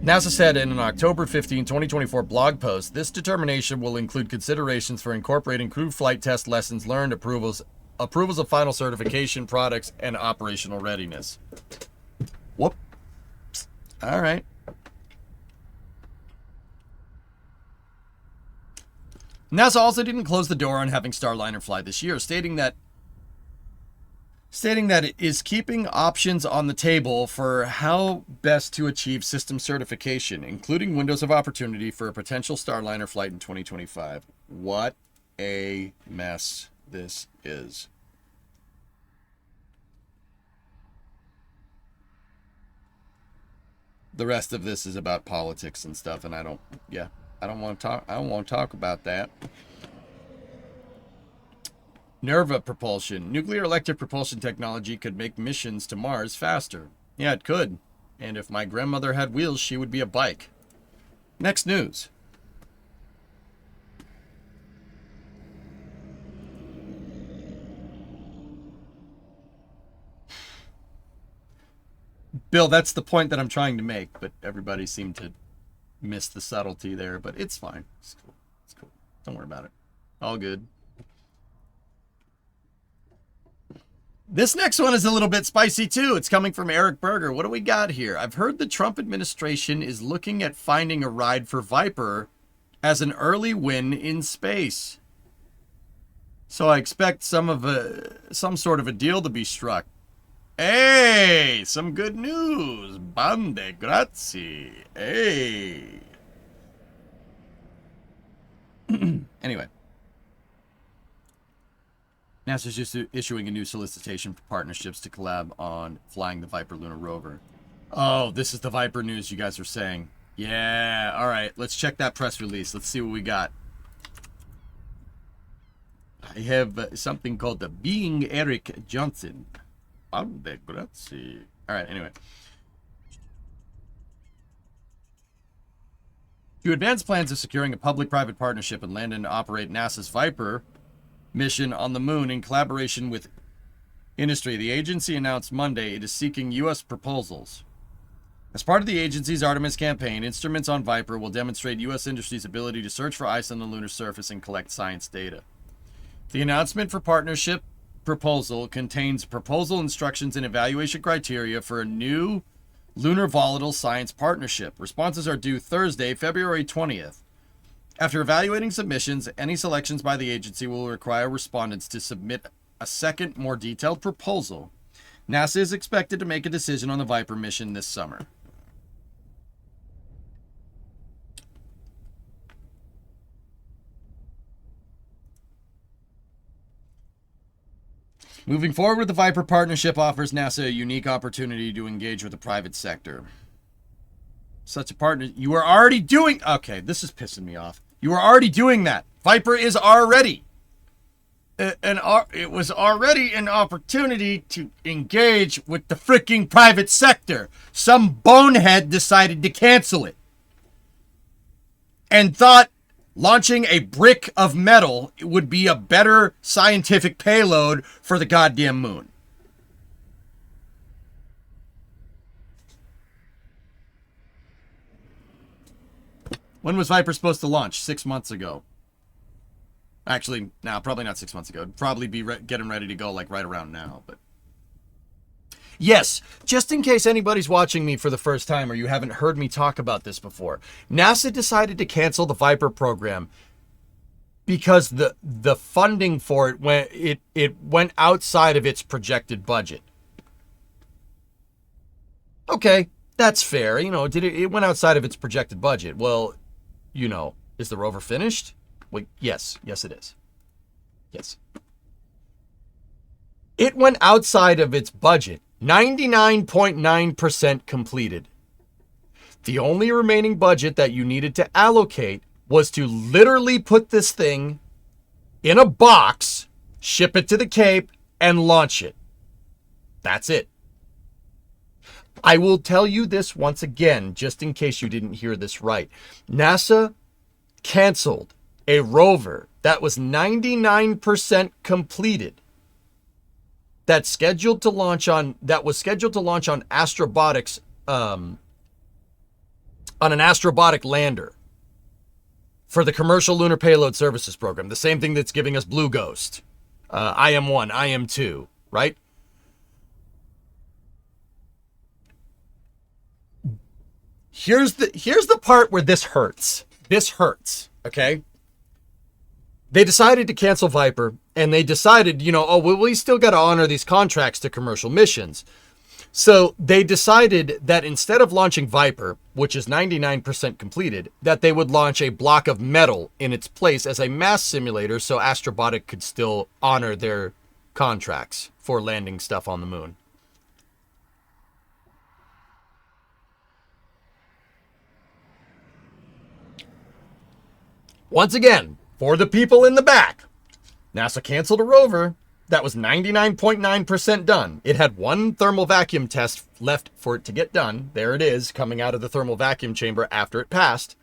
NASA said in an October 15, 2024 blog post, this determination will include considerations for incorporating crew flight test lessons learned, approvals of final certification, products, and operational readiness. Whoop. All right. NASA also didn't close the door on having Starliner fly this year, stating that stating that it is keeping options on the table for how best to achieve system certification, including windows of opportunity for a potential Starliner flight in 2025. What a mess this is. The rest of this is about politics and stuff, and I don't want to talk about that. Nerva propulsion. Nuclear electric propulsion technology could make missions to Mars faster. Yeah, it could. And if my grandmother had wheels, she would be a bike. Next news. Bill, that's the point that I'm trying to make, but everybody seemed to miss the subtlety there, but it's fine. It's cool. It's cool. Don't worry about it. All good. This next one is a little bit spicy too. It's coming from Eric Berger. What do we got here? I've heard the Trump administration is looking at finding a ride for Viper as an early win in space. So I expect some sort of a deal to be struck. Hey, some good news. Bande, grazie. Hey. Anyway. NASA's just issuing a new solicitation for partnerships to collab on flying the Viper lunar rover. Oh, this is the Viper news you guys are saying. Yeah, all right. Let's check that press release. Let's see what we got. I have something called the Being Eric Johnson. Grazie. All right, anyway. To advance plans of securing a public-private partnership and land and operate NASA's Viper mission on the moon in collaboration with industry, the agency announced Monday it is seeking U.S. proposals. As part of the agency's Artemis campaign, instruments on Viper will demonstrate U.S. industry's ability to search for ice on the lunar surface and collect science data. The announcement for partnership proposal contains proposal instructions and evaluation criteria for a new lunar volatile science partnership. Responses are due Thursday, February 20th. After evaluating submissions, any selections by the agency will require respondents to submit a second, more detailed proposal. NASA is expected to make a decision on the Viper mission this summer. Moving forward, the Viper partnership offers NASA a unique opportunity to engage with the private sector. Such a partner, you are already doing... Okay, this is pissing me off. You are already doing that. Viper is already... it was already an opportunity to engage with the freaking private sector. Some bonehead decided to cancel it. And thought launching a brick of metal would be a better scientific payload for the goddamn moon. When was Viper supposed to launch? 6 months ago. Actually, no, probably not 6 months ago. It'd probably be getting ready to go like right around now. But yes, just in case anybody's watching me for the first time or you haven't heard me talk about this before, NASA decided to cancel the Viper program because the funding for it went outside of its projected budget. Okay, that's fair. You know, it went outside of its projected budget. Well, you know, is the rover finished? Well, yes, it is. Yes. It went outside of its budget. 99.9% completed. The only remaining budget that you needed to allocate was to literally put this thing in a box, ship it to the Cape, and launch it. That's it. I will tell you this once again, just in case you didn't hear this right. NASA canceled a rover that was 99% completed that was scheduled to launch on Astrobotics, on an Astrobotic lander for the Commercial Lunar Payload Services Program, the same thing that's giving us Blue Ghost, IM-1, IM-2, right? Here's the part where this hurts. This hurts, okay? They decided to cancel Viper, And they decided, oh, well, we still got to honor these contracts to commercial missions. So they decided that instead of launching Viper, which is 99% completed, that they would launch a block of metal in its place as a mass simulator so Astrobotic could still honor their contracts for landing stuff on the moon. Once again, for the people in the back, NASA canceled a rover that was 99.9% done. It had one thermal vacuum test left for it to get done. There it is, coming out of the thermal vacuum chamber after it passed.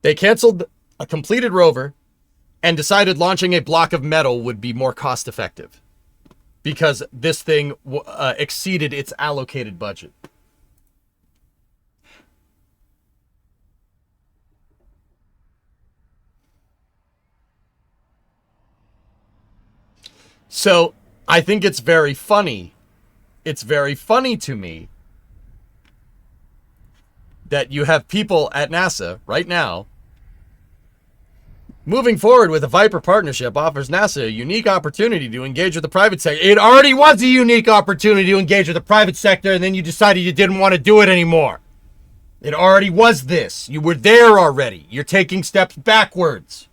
They canceled a completed rover and decided launching a block of metal would be more cost effective because this thing exceeded its allocated budget. So I think it's very funny. It's very funny to me that you have people at NASA right now moving forward with a Viper partnership offers NASA a unique opportunity to engage with the private sector. It already was a unique opportunity to engage with the private sector, and then you decided you didn't want to do it anymore. It already was this. You were there already. You're taking steps backwards.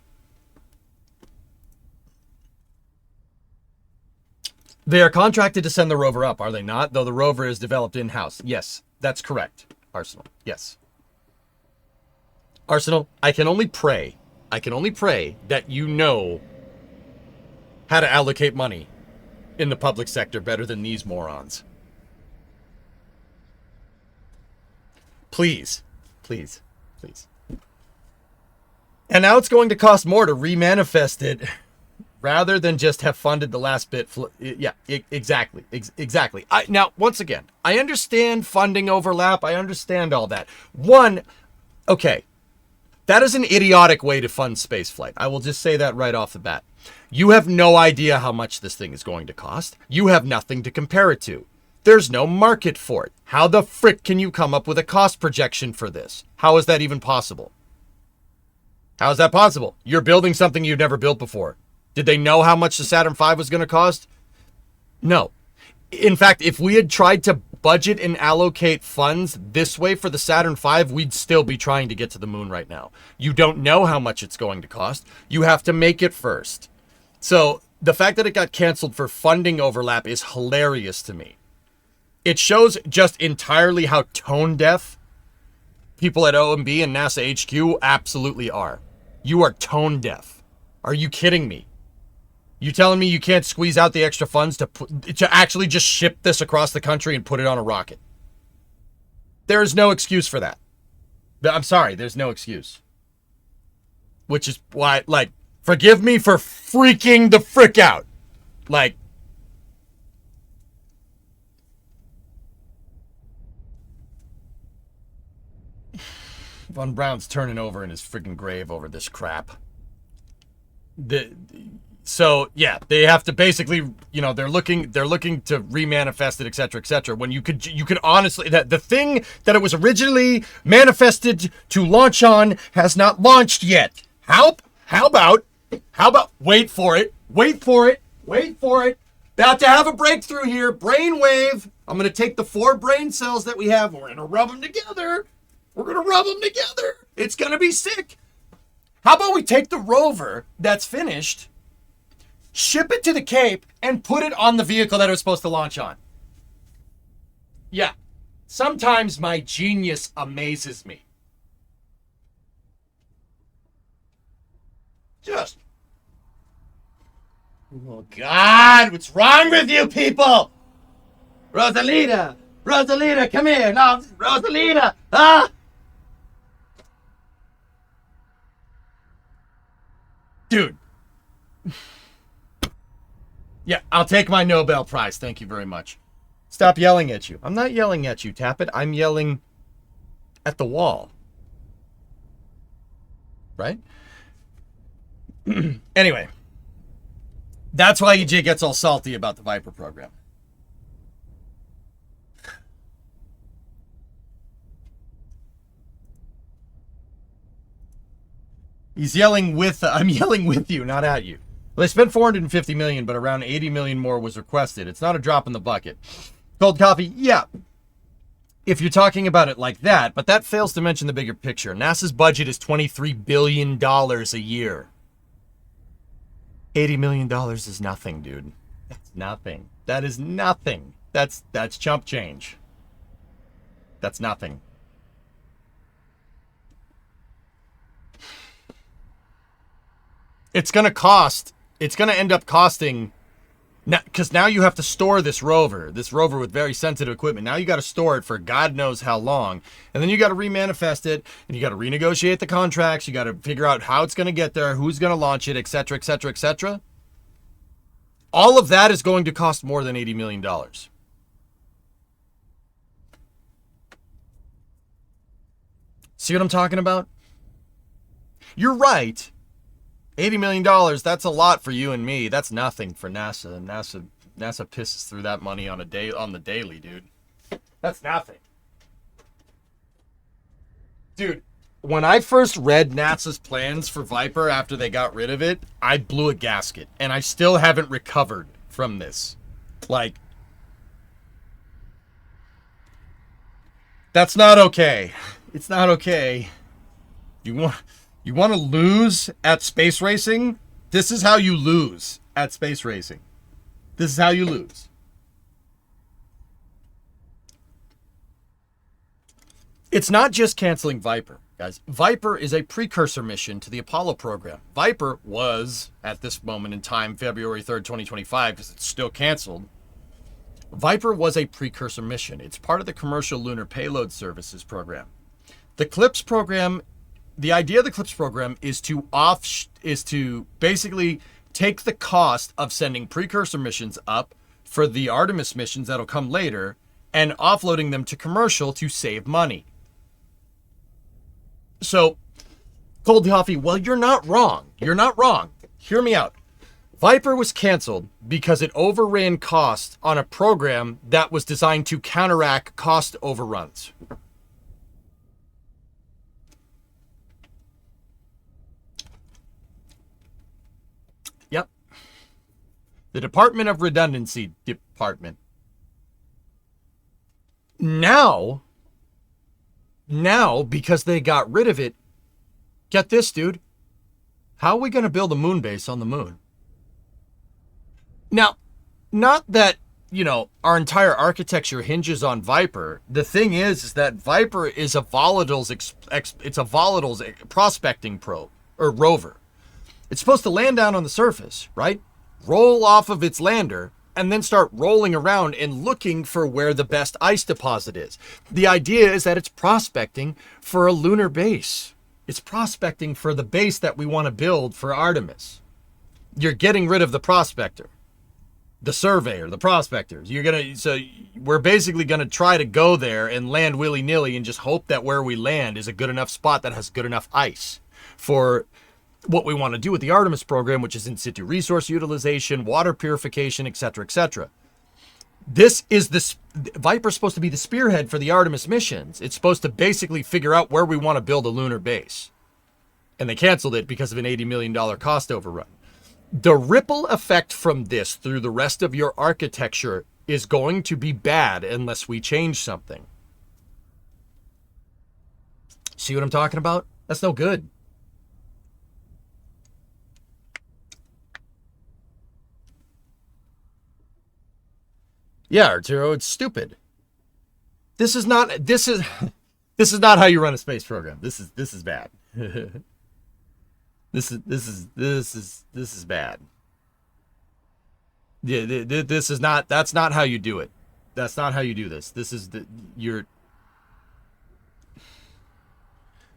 They are contracted to send the rover up, are they not? Though the rover is developed in-house. Yes, that's correct, Arsenal. Yes. Arsenal, I can only pray that you know how to allocate money in the public sector better than these morons. Please, please, please. And now it's going to cost more to remanifest it rather than just have funded the last bit. Yeah, exactly. Exactly. Now, once again, I understand funding overlap. I understand all that. Okay. That is an idiotic way to fund spaceflight. I will just say that right off the bat. You have no idea how much this thing is going to cost. You have nothing to compare it to. There's no market for it. How the frick can you come up with a cost projection for this? How is that even possible? How is that possible? You're building something you've never built before. Did they know how much the Saturn V was going to cost? No. In fact, if we had tried to budget and allocate funds this way for the Saturn V, we'd still be trying to get to the moon right now. You don't know how much it's going to cost. You have to make it first. So the fact that it got canceled for funding overlap is hilarious to me. It shows just entirely how tone deaf people at OMB and NASA HQ absolutely are. You are tone deaf. Are you kidding me? You telling me you can't squeeze out the extra funds to actually just ship this across the country and put it on a rocket? There is no excuse for that. I'm sorry, there's no excuse. Which is why, forgive me for freaking the frick out. Von Braun's turning over in his freaking grave over this crap. So yeah, they have to basically, they're looking to remanifest it, etc. When you could honestly, that the thing that it was originally manifested to launch on has not launched yet. How about wait for it. About to have a breakthrough here. Brainwave. I'm going to take the 4 brain cells that we have. We're going to rub them together. It's going to be sick. How about we take the rover that's finished, ship it to the Cape, and put it on the vehicle that it was supposed to launch on? Yeah. Sometimes my genius amazes me. Just. Oh, God. What's wrong with you people? Rosalita, come here. No, Rosalita. Ah. Dude. Yeah, I'll take my Nobel Prize. Thank you very much. Stop yelling at you. I'm not yelling at you, Tappet. I'm yelling at the wall. Right? Anyway. That's why EJ gets all salty about the Viper program. He's yelling with, I'm yelling with you, not at you. Well, they spent $450 million, but around $80 million more was requested. It's not a drop in the bucket. Cold coffee, yeah. If you're talking about it like that, but that fails to mention the bigger picture. NASA's budget is $23 billion a year. $80 million is nothing, dude. That's nothing. That is nothing. That's chump change. That's nothing. It's going to end up costing, because now you have to store this rover with very sensitive equipment. Now you got to store it for God knows how long. And then you got to remanifest it, and you got to renegotiate the contracts. You got to figure out how it's going to get there, who's going to launch it, etc., etc., etc. All of that is going to cost more than $80 million. See what I'm talking about? You're right. $80 million, that's a lot for you and me. That's nothing for NASA. NASA pisses through that money on the daily, dude. That's nothing. Dude, when I first read NASA's plans for Viper after they got rid of it, I blew a gasket. And I still haven't recovered from this. Like, that's not okay. It's not okay. You want to lose at space racing? This is how you lose at space racing. This is how you lose. It's not just canceling Viper, guys. Viper is a precursor mission to the Apollo program. Viper was, at this moment in time, February 3rd, 2025, because it's still canceled. Viper was a precursor mission. It's part of the Commercial Lunar Payload Services program. The CLIPS program, the idea of the CLIPS program is to basically take the cost of sending precursor missions up for the Artemis missions that'll come later and offloading them to commercial to save money. So, Cold Coffee, well, you're not wrong. You're not wrong. Hear me out. Viper was canceled because it overran cost on a program that was designed to counteract cost overruns. Yep. The Department of Redundancy Department. Now, because they got rid of it, get this, dude. How are we going to build a moon base on the moon? Now, not that, our entire architecture hinges on Viper. The thing is that Viper is a volatiles, it's a volatiles prospecting probe, or rover. It's supposed to land down on the surface, right? Roll off of its lander, and then start rolling around and looking for where the best ice deposit is. The idea is that it's prospecting for a lunar base. It's prospecting for the base that we want to build for Artemis. You're getting rid of the prospector, the surveyor, the prospectors. So we're basically gonna try to go there and land willy-nilly and just hope that where we land is a good enough spot that has good enough ice for what we want to do with the Artemis program, which is in situ resource utilization, water purification, etc., etc. Viper's supposed to be the spearhead for the Artemis missions. It's supposed to basically figure out where we want to build a lunar base. And they canceled it because of an $80 million cost overrun. The ripple effect from this through the rest of your architecture is going to be bad unless we change something. See what I'm talking about? That's no good. Yeah, Arturo, it's stupid. This is not how you run a space program. This is bad. This is bad. Yeah, that's not how you do it. That's not how you do this.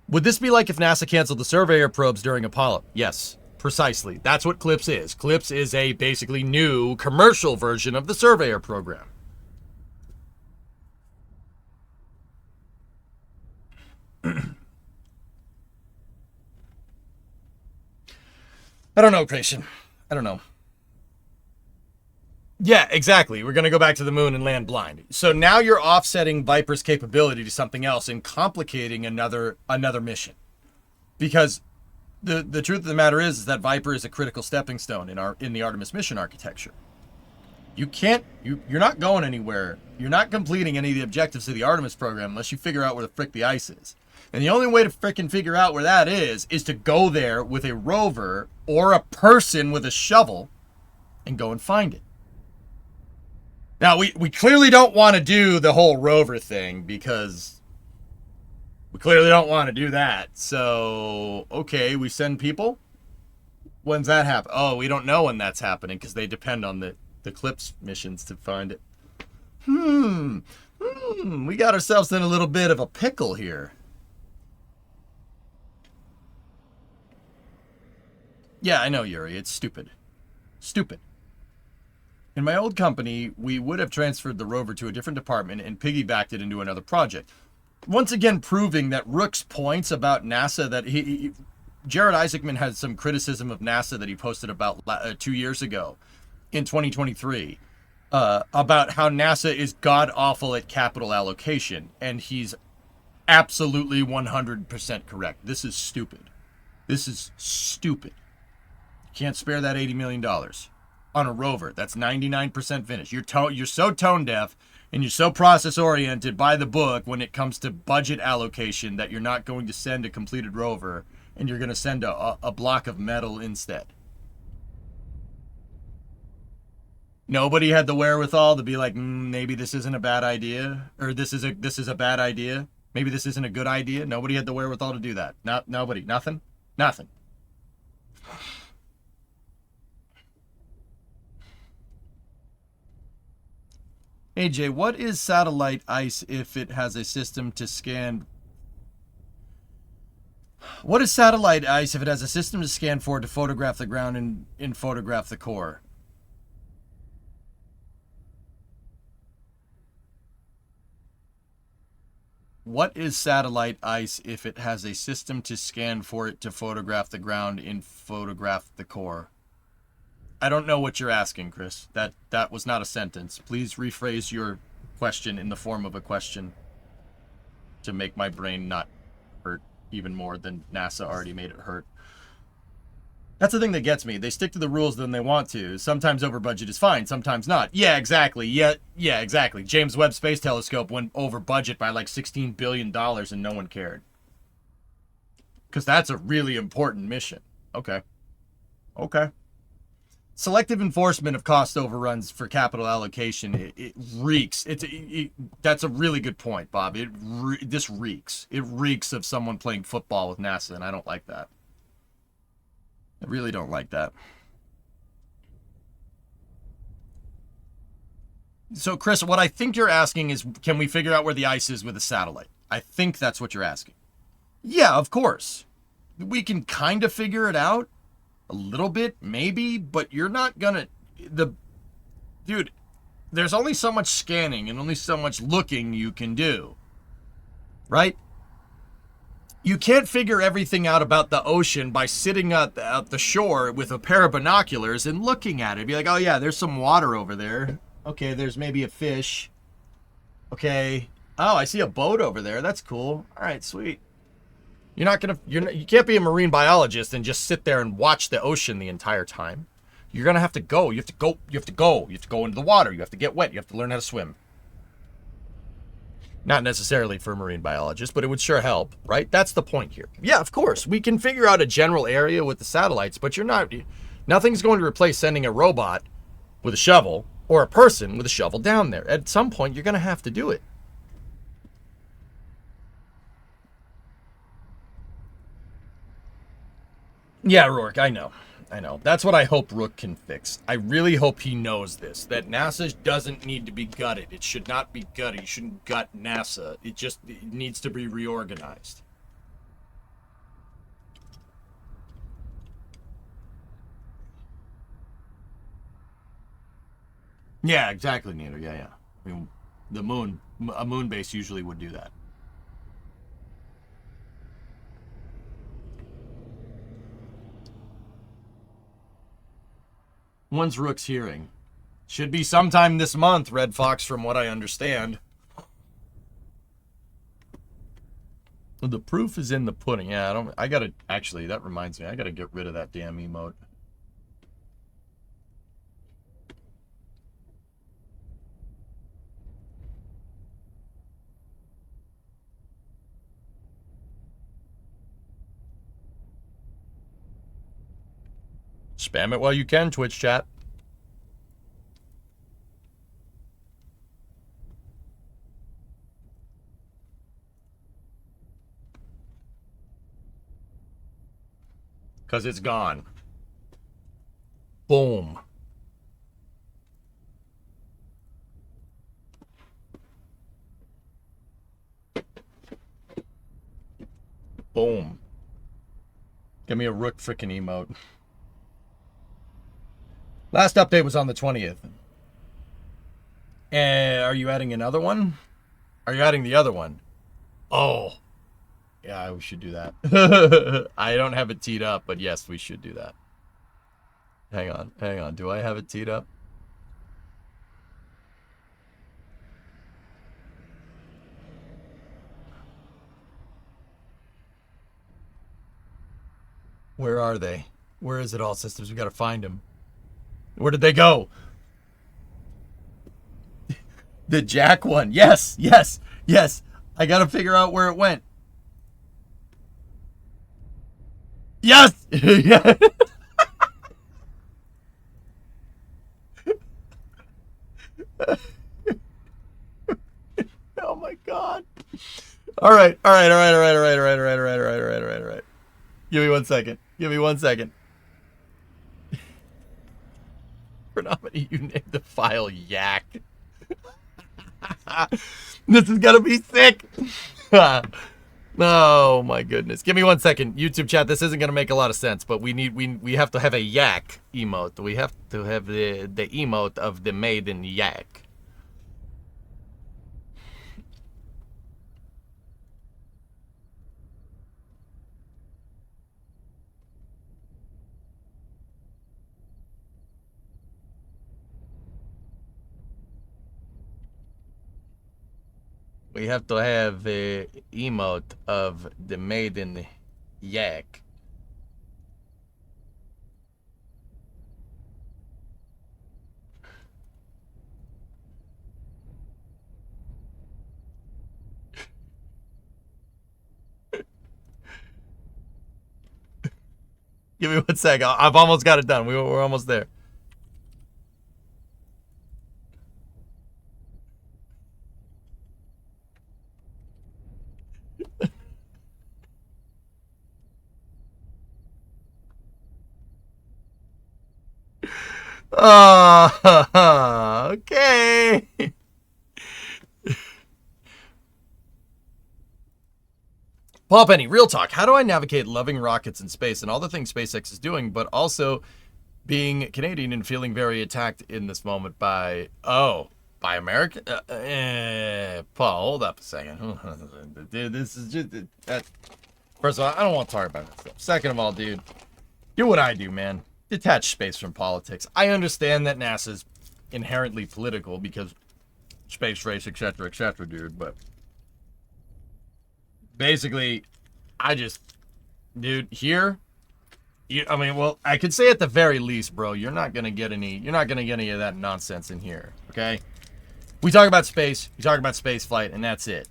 Would this be like if NASA canceled the Surveyor probes during Apollo? Yes. Precisely. That's what CLIPS is. CLIPS is a basically new commercial version of the Surveyor program. I don't know, Creation. I don't know. Yeah, exactly. We're going to go back to the moon and land blind. So now you're offsetting Viper's capability to something else and complicating another mission. Because the truth of the matter is that Viper is a critical stepping stone in the Artemis mission architecture. You're not going anywhere. You're not completing any of the objectives of the Artemis program unless you figure out where the frick the ice is. And the only way to frickin' figure out where that is to go there with a rover or a person with a shovel and go and find it. Now, we clearly don't want to do the whole rover thing because we clearly don't want to do that. So, okay, we send people. When's that happen? Oh, we don't know when that's happening because they depend on the Eclipse missions to find it. We got ourselves in a little bit of a pickle here. Yeah, I know, Yuri. It's stupid. Stupid. In my old company, we would have transferred the rover to a different department and piggybacked it into another project. Once again, proving that Rook's points about NASA that Jared Isaacman had some criticism of NASA that he posted about 2 years ago in 2023 about how NASA is god-awful at capital allocation, and he's absolutely 100% correct. This is stupid. This is stupid. Can't spare that $80 million on a rover. That's 99% finished. You're so tone deaf and you're so process oriented by the book when it comes to budget allocation that you're not going to send a completed rover and you're going to send a block of metal instead. Nobody had the wherewithal to be like, maybe this isn't a bad idea, or this is a bad idea. Maybe this isn't a good idea. Nobody had the wherewithal to do that. Nobody. Nothing. AJ, what is satellite ice if it has a system to scan? What is satellite ice if it has a system to scan for to photograph the ground and photograph the core? What is satellite ice if it has a system to scan for it to photograph the ground and photograph the core? I don't know what you're asking, Chris. That was not a sentence. Please rephrase your question in the form of a question to make my brain not hurt even more than NASA already made it hurt. That's the thing that gets me. They stick to the rules than they want to. Sometimes over budget is fine, sometimes not. Yeah, exactly. Yeah, exactly. James Webb Space Telescope went over budget by like $16 billion and no one cared. Because that's a really important mission. Okay. Selective enforcement of cost overruns for capital allocation, it reeks. That's a really good point, Bob. This reeks. It reeks of someone playing football with NASA, and I don't like that. I really don't like that. So, Chris, what I think you're asking is, can we figure out where the ice is with a satellite? I think that's what you're asking. Yeah, of course. We can kind of figure it out. A little bit, maybe, but you're not gonna... Dude, there's only so much scanning and only so much looking you can do. Right? You can't figure everything out about the ocean by sitting at the shore with a pair of binoculars and looking at it. Be like, oh yeah, there's some water over there. Okay, there's maybe a fish. Okay. Oh, I see a boat over there. That's cool. All right, sweet. You can't be a marine biologist and just sit there and watch the ocean the entire time. You're gonna have to go. You have to go into the water. You have to get wet. You have to learn how to swim. Not necessarily for a marine biologist, but it would sure help, right? That's the point here. Yeah, of course. We can figure out a general area with the satellites, but nothing's going to replace sending a robot with a shovel or a person with a shovel down there. At some point, you're gonna have to do it. Yeah, Rourke, I know. That's what I hope Rook can fix. I really hope he knows this, that NASA doesn't need to be gutted. It should not be gutted. You shouldn't gut NASA. It needs to be reorganized. Yeah, exactly, Nito. Yeah. I mean, a moon base usually would do that. When's Rook's hearing? Should be sometime this month, Red Fox, from what I understand. The proof is in the pudding. Yeah, I gotta, actually, that reminds me, I gotta get rid of that damn emote. Spam it while you can, Twitch chat. Because it's gone. Boom. Boom. Give me a rook frickin' emote. Last update was on the 20th. Are you adding another one? Are you adding the other one? Oh. Yeah, we should do that. I don't have it teed up, but yes, we should do that. Hang on. Do I have it teed up? Where are they? Where is it all, systems? We gotta find them. Where did they go? The Jack one. Yes. I gotta figure out where it went. Yes! Yeah. Oh my god. All right. Give me 1 second. For nominee, you named the file Yak. This is gonna be sick. Oh my goodness. Give me 1 second. YouTube chat, this isn't gonna make a lot of sense, but we have to have a yak emote. We have to have the emote of the maiden yak. We have to have a emote of the maiden yak. Give me 1 sec. I've almost got it done. We're almost there. Oh, okay. Paul Penny, real talk. How do I navigate loving rockets in space and all the things SpaceX is doing, but also being Canadian and feeling very attacked in this moment by America? Paul, hold up a second. Dude, this is just first of all, I don't want to talk about this stuff. Second of all, dude, do what I do, man. Detach space from politics. I understand that NASA's inherently political because space race, etc., dude, but basically, dude, here, I could say at the very least, bro, you're not gonna get any of that nonsense in here, okay? We talk about space, we talk about space flight, and that's it.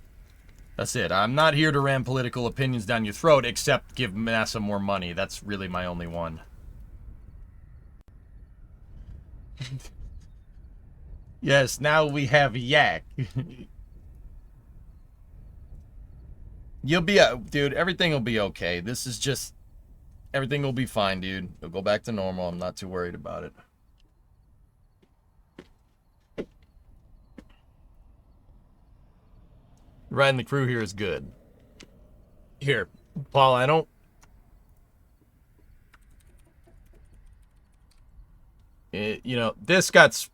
That's it. I'm not here to ram political opinions down your throat, except give NASA more money. That's really my only one. Yes, now we have yak. You'll be, dude, everything will be okay. This is just, everything will be fine, dude. It'll go back to normal. I'm not too worried about it. Riding the crew here is good. Here, Paul, I don't... this got...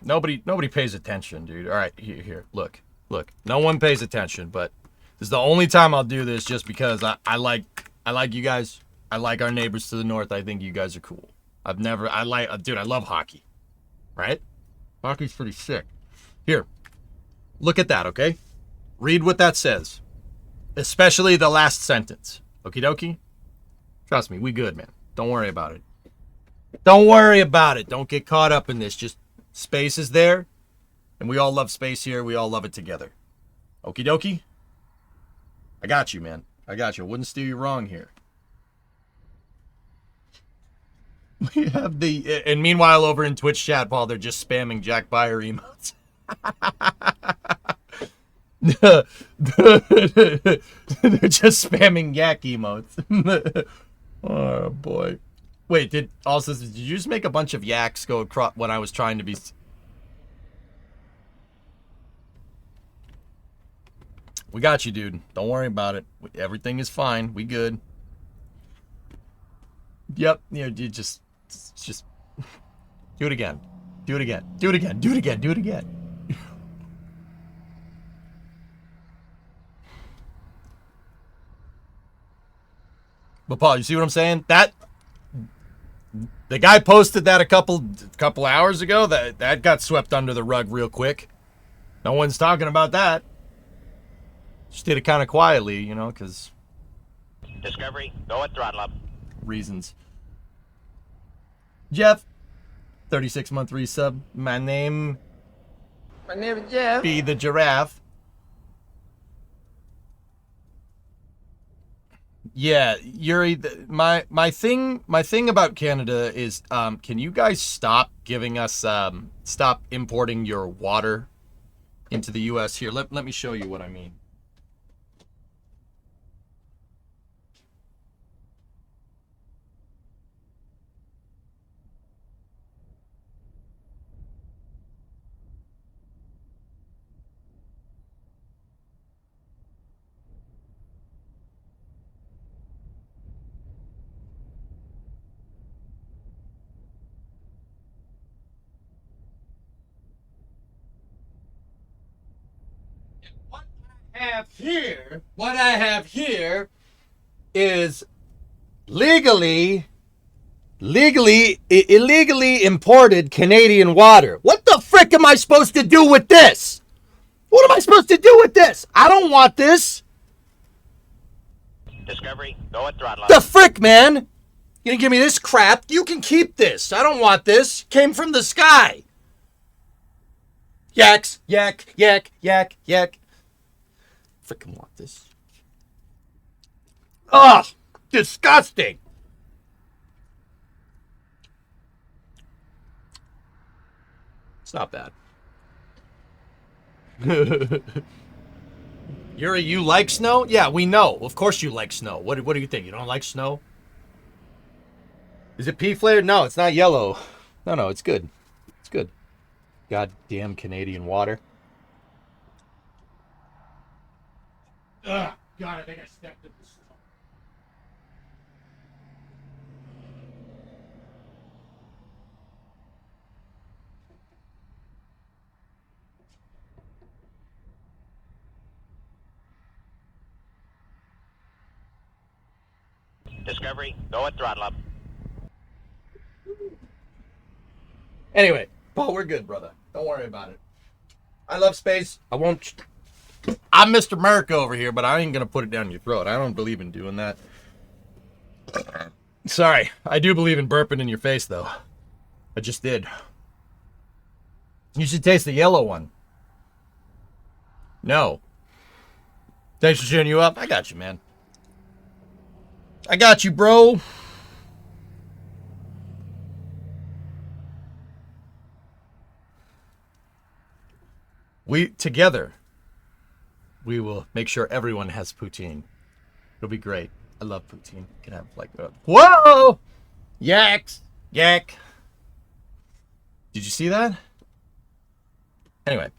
Nobody pays attention, dude. All right, here, look. No one pays attention, but this is the only time I'll do this just because I like you guys. I like our neighbors to the north. I think you guys are cool. Dude, I love hockey. Right? Hockey's pretty sick. Here, look at that, okay? Read what that says. Especially the last sentence. Okie dokie? Trust me, we good, man. Don't worry about it. Don't worry about it. Don't get caught up in this. Just space is there. And we all love space here. We all love it together. Okie dokie? I got you, man. I got you. I wouldn't steer you wrong here. We have the... And meanwhile, over in Twitch chat, Paul, they're just spamming Jack Byer emotes. They're just spamming yak emotes. Oh, boy. Wait, did you just make a bunch of yaks go across when I was trying to be... We got you, dude. Don't worry about it. Everything is fine. We good. Yep. You just do it again. Do it again. Do it again. Do it again. Do it again. But Paul, you see what I'm saying? That the guy posted that a couple hours ago. That got swept under the rug real quick. No one's talking about that. Just did it kind of quietly, you know, because Discovery, go at throttle up. Reasons. Jeff, 36-month resub. My name is Jeff. Be the giraffe. Yeah, Yuri. My thing about Canada is, can you guys stop giving us, stop importing your water into the U.S. here? Let me show you what I mean. What I have here is illegally imported Canadian water. What the frick am I supposed to do with this? What am I supposed to do with this? I don't want this. Discovery, go at throttle up. The frick, man? You gonna give me this crap? You can keep this. I don't want this. Came from the sky. Yaks, yak, yak, yak, yak. Freaking want this. Ugh! Disgusting! It's not bad. Yuri, you like snow? Yeah, we know. Of course you like snow. What do you think? You don't like snow? Is it pea flavored? No, it's not yellow. No, it's good. It's good. Goddamn Canadian water. Ugh, God, I think I stepped in the snow. Discovery, go at throttle up. Anyway, Paul, we're good, brother. Don't worry about it. I love space. I won't... I'm Mr. America over here, but I ain't gonna put it down your throat. I don't believe in doing that. Sorry. I do believe in burping in your face, though. I just did. You should taste the yellow one. No. Thanks for cheering you up. I got you, man. I got you, bro. Together, we will make sure everyone has poutine. It'll be great. I love poutine. Can have like, whoa! Yaks! Yak! Did you see that? Anyway.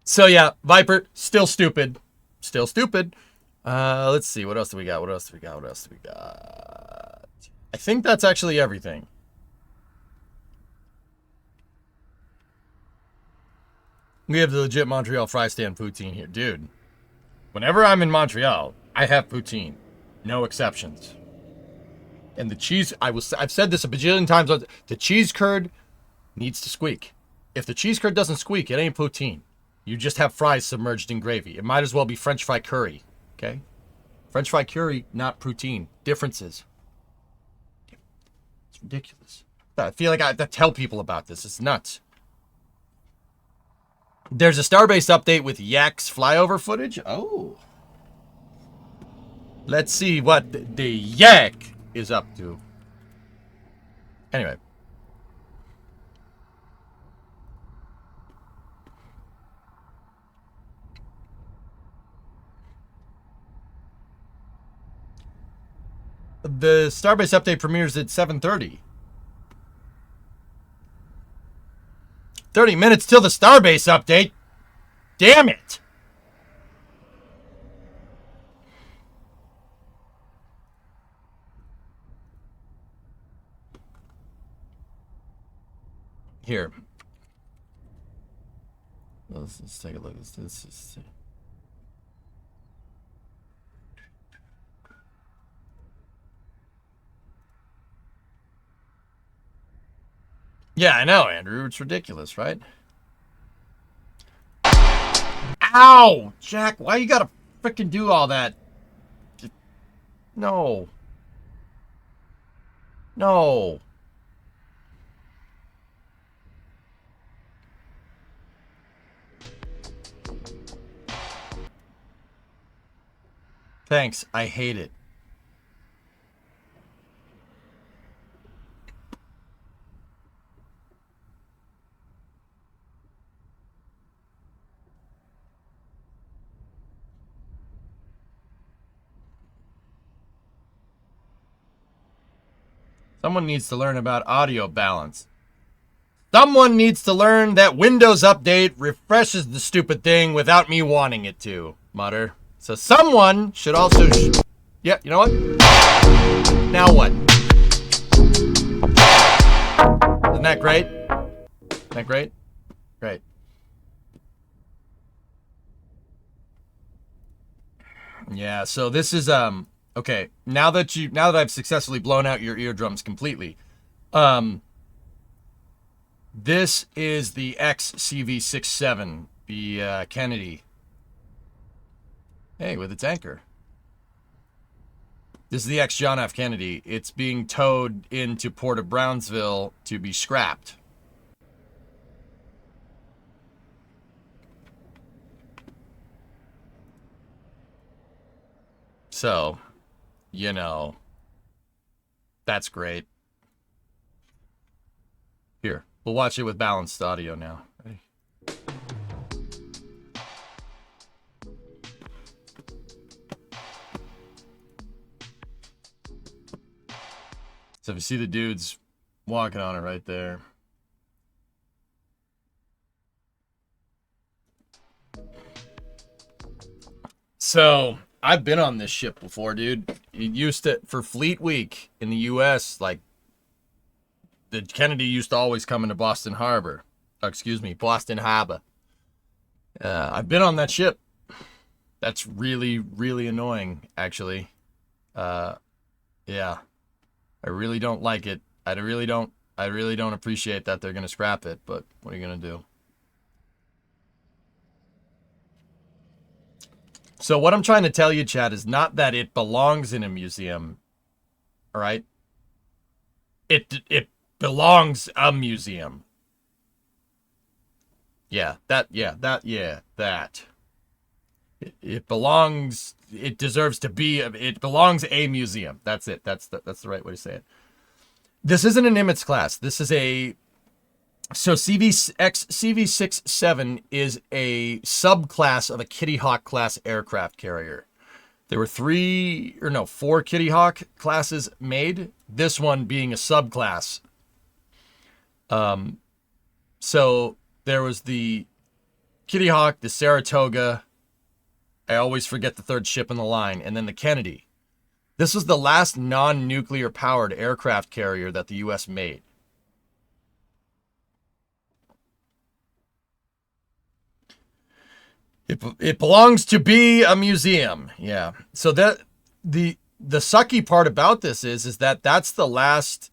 So yeah, Viper, still stupid. Still stupid. Let's see. What else do we got? What else do we got? What else do we got? I think that's actually everything. We have the legit Montreal fry stand poutine here. Dude, whenever I'm in Montreal, I have poutine. No exceptions. And the cheese, I've said this a bajillion times, the cheese curd needs to squeak. If the cheese curd doesn't squeak, it ain't poutine. You just have fries submerged in gravy. It might as well be French fry curry, okay? French fry curry, not poutine. Differences. It's ridiculous. I feel like I have to tell people about this. It's nuts. There's a Starbase update with Yak's flyover footage. Oh. Let's see what the Yak is up to. Anyway. The Starbase update premieres at 7:30. 30 minutes till the Starbase update. Damn it. Here. Let's take a look. This is... Yeah, I know, Andrew. It's ridiculous, right? Ow! Jack, why you gotta frickin' do all that? No. No. Thanks. I hate it. Someone needs to learn about audio balance. Someone needs to learn that Windows Update refreshes the stupid thing without me wanting it to, Mutter. So someone should also... yeah, you know what? Now what? Isn't that great? Isn't that great? Great. Yeah, so this is... okay, now that I've successfully blown out your eardrums completely, this is the XCV67, the Kennedy. Hey, with its anchor. This is the ex-John F. Kennedy. It's being towed into Port of Brownsville to be scrapped. So, you know, that's great. Here, we'll watch it with balanced audio now. Ready? So if you see the dudes walking on it right there. So I've been on this ship before, dude. It used to, for Fleet Week in the U.S., like, the Kennedy used to always come into Boston Harbor. Excuse me, Boston Harbor. I've been on that ship. That's really, really annoying, actually. Yeah. I really don't like it. I really don't appreciate that they're going to scrap it, but what are you going to do? So what I'm trying to tell you, Chad, is not that it belongs in a museum. All right? It belongs a museum. Yeah, that. It belongs, it deserves to be, it belongs a museum. That's it. That's the right way to say it. This isn't a Nimitz class. This is a, so CV67 is a subclass of a Kitty Hawk class aircraft carrier. There were four Kitty Hawk classes made. This one being a subclass. So there was the Kitty Hawk, the Saratoga. I always forget the third ship in the line, and then the Kennedy. This was the last non-nuclear powered aircraft carrier that the U.S. made. It belongs to be a museum. Yeah. So that the sucky part about this is that that's the last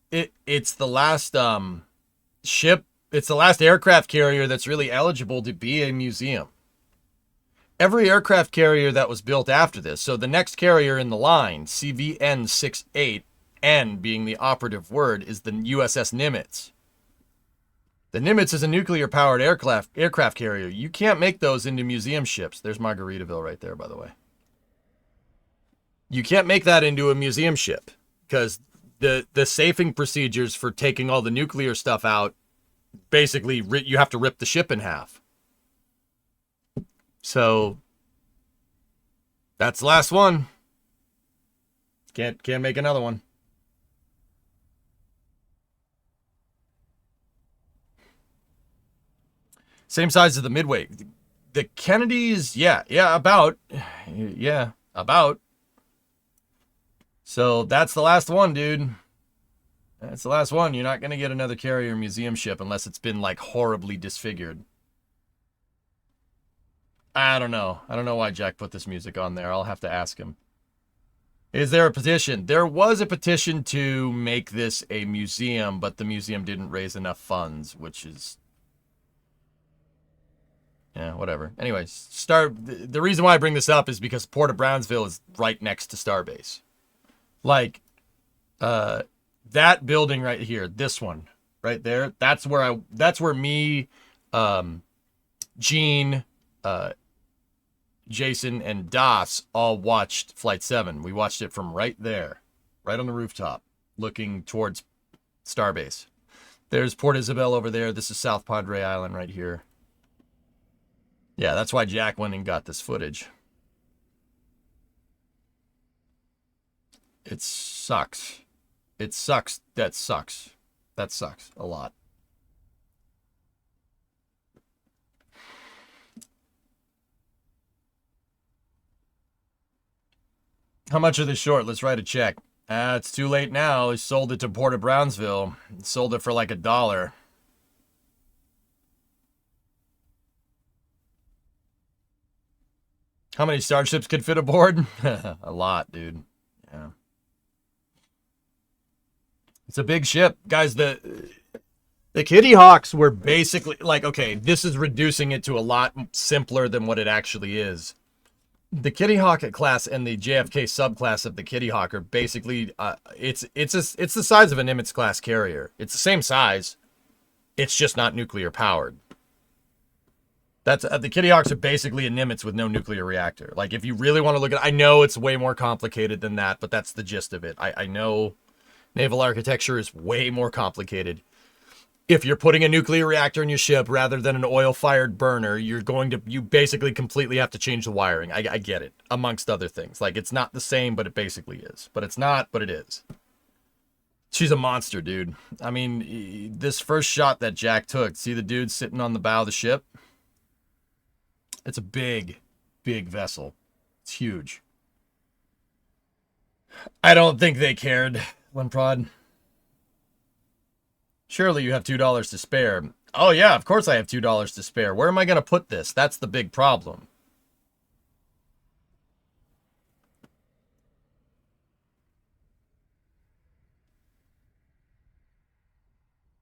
it's the last ship it's the last aircraft carrier that's really eligible to be a museum. Every aircraft carrier that was built after this, so the next carrier in the line, CVN 68, N being the operative word, is the USS Nimitz. The Nimitz is a nuclear-powered aircraft carrier. You can't make those into museum ships. There's Margaritaville right there, by the way. You can't make that into a museum ship because the safing procedures for taking all the nuclear stuff out, basically, you have to rip the ship in half. So that's the last one. Can't make another one. Same size as the Midway. The Kennedys, about. So that's the last one, dude. That's the last one. You're not going to get another carrier museum ship unless it's been, like, horribly disfigured. I don't know. I don't know why Jack put this music on there. I'll have to ask him. Is there a petition? There was a petition to make this a museum, but the museum didn't raise enough funds, which is... yeah, whatever. Anyways, the reason why I bring this up is because Port of Brownsville is right next to Starbase. Like, that building right here, this one right there, that's where me, Gene, Jason, and Das all watched Flight 7. We watched it from right there, right on the rooftop, looking towards Starbase. There's Port Isabel over there. This is South Padre Island right here. Yeah, that's why Jack went and got this footage. It sucks. It sucks. That sucks. That sucks a lot. How much are they short? Let's write a check. It's too late now. He sold it to Port of Brownsville. He sold it for like $1. How many starships could fit aboard? A lot, dude. Yeah. It's a big ship. Guys, the Kitty Hawks were basically like, okay, this is reducing it to a lot simpler than what it actually is. The Kitty Hawk class and the JFK subclass of the Kitty Hawk are basically, it's the size of a Nimitz class carrier. It's the same size. It's just not nuclear powered. That's the Kitty Hawks are basically a Nimitz with no nuclear reactor. Like, if you really want to look at it, I know it's way more complicated than that, but that's the gist of it. I know naval architecture is way more complicated. If you're putting a nuclear reactor in your ship rather than an oil-fired burner, you basically completely have to change the wiring. I get it, amongst other things. Like, it's not the same, but it basically is. But it's not, but it is. She's a monster, dude. I mean, this first shot that Jack took, see the dude sitting on the bow of the ship? It's a big, big vessel. It's huge. I don't think they cared, Lemprod. Surely you have $2 to spare. Oh yeah, of course I have $2 to spare. Where am I going to put this? That's the big problem.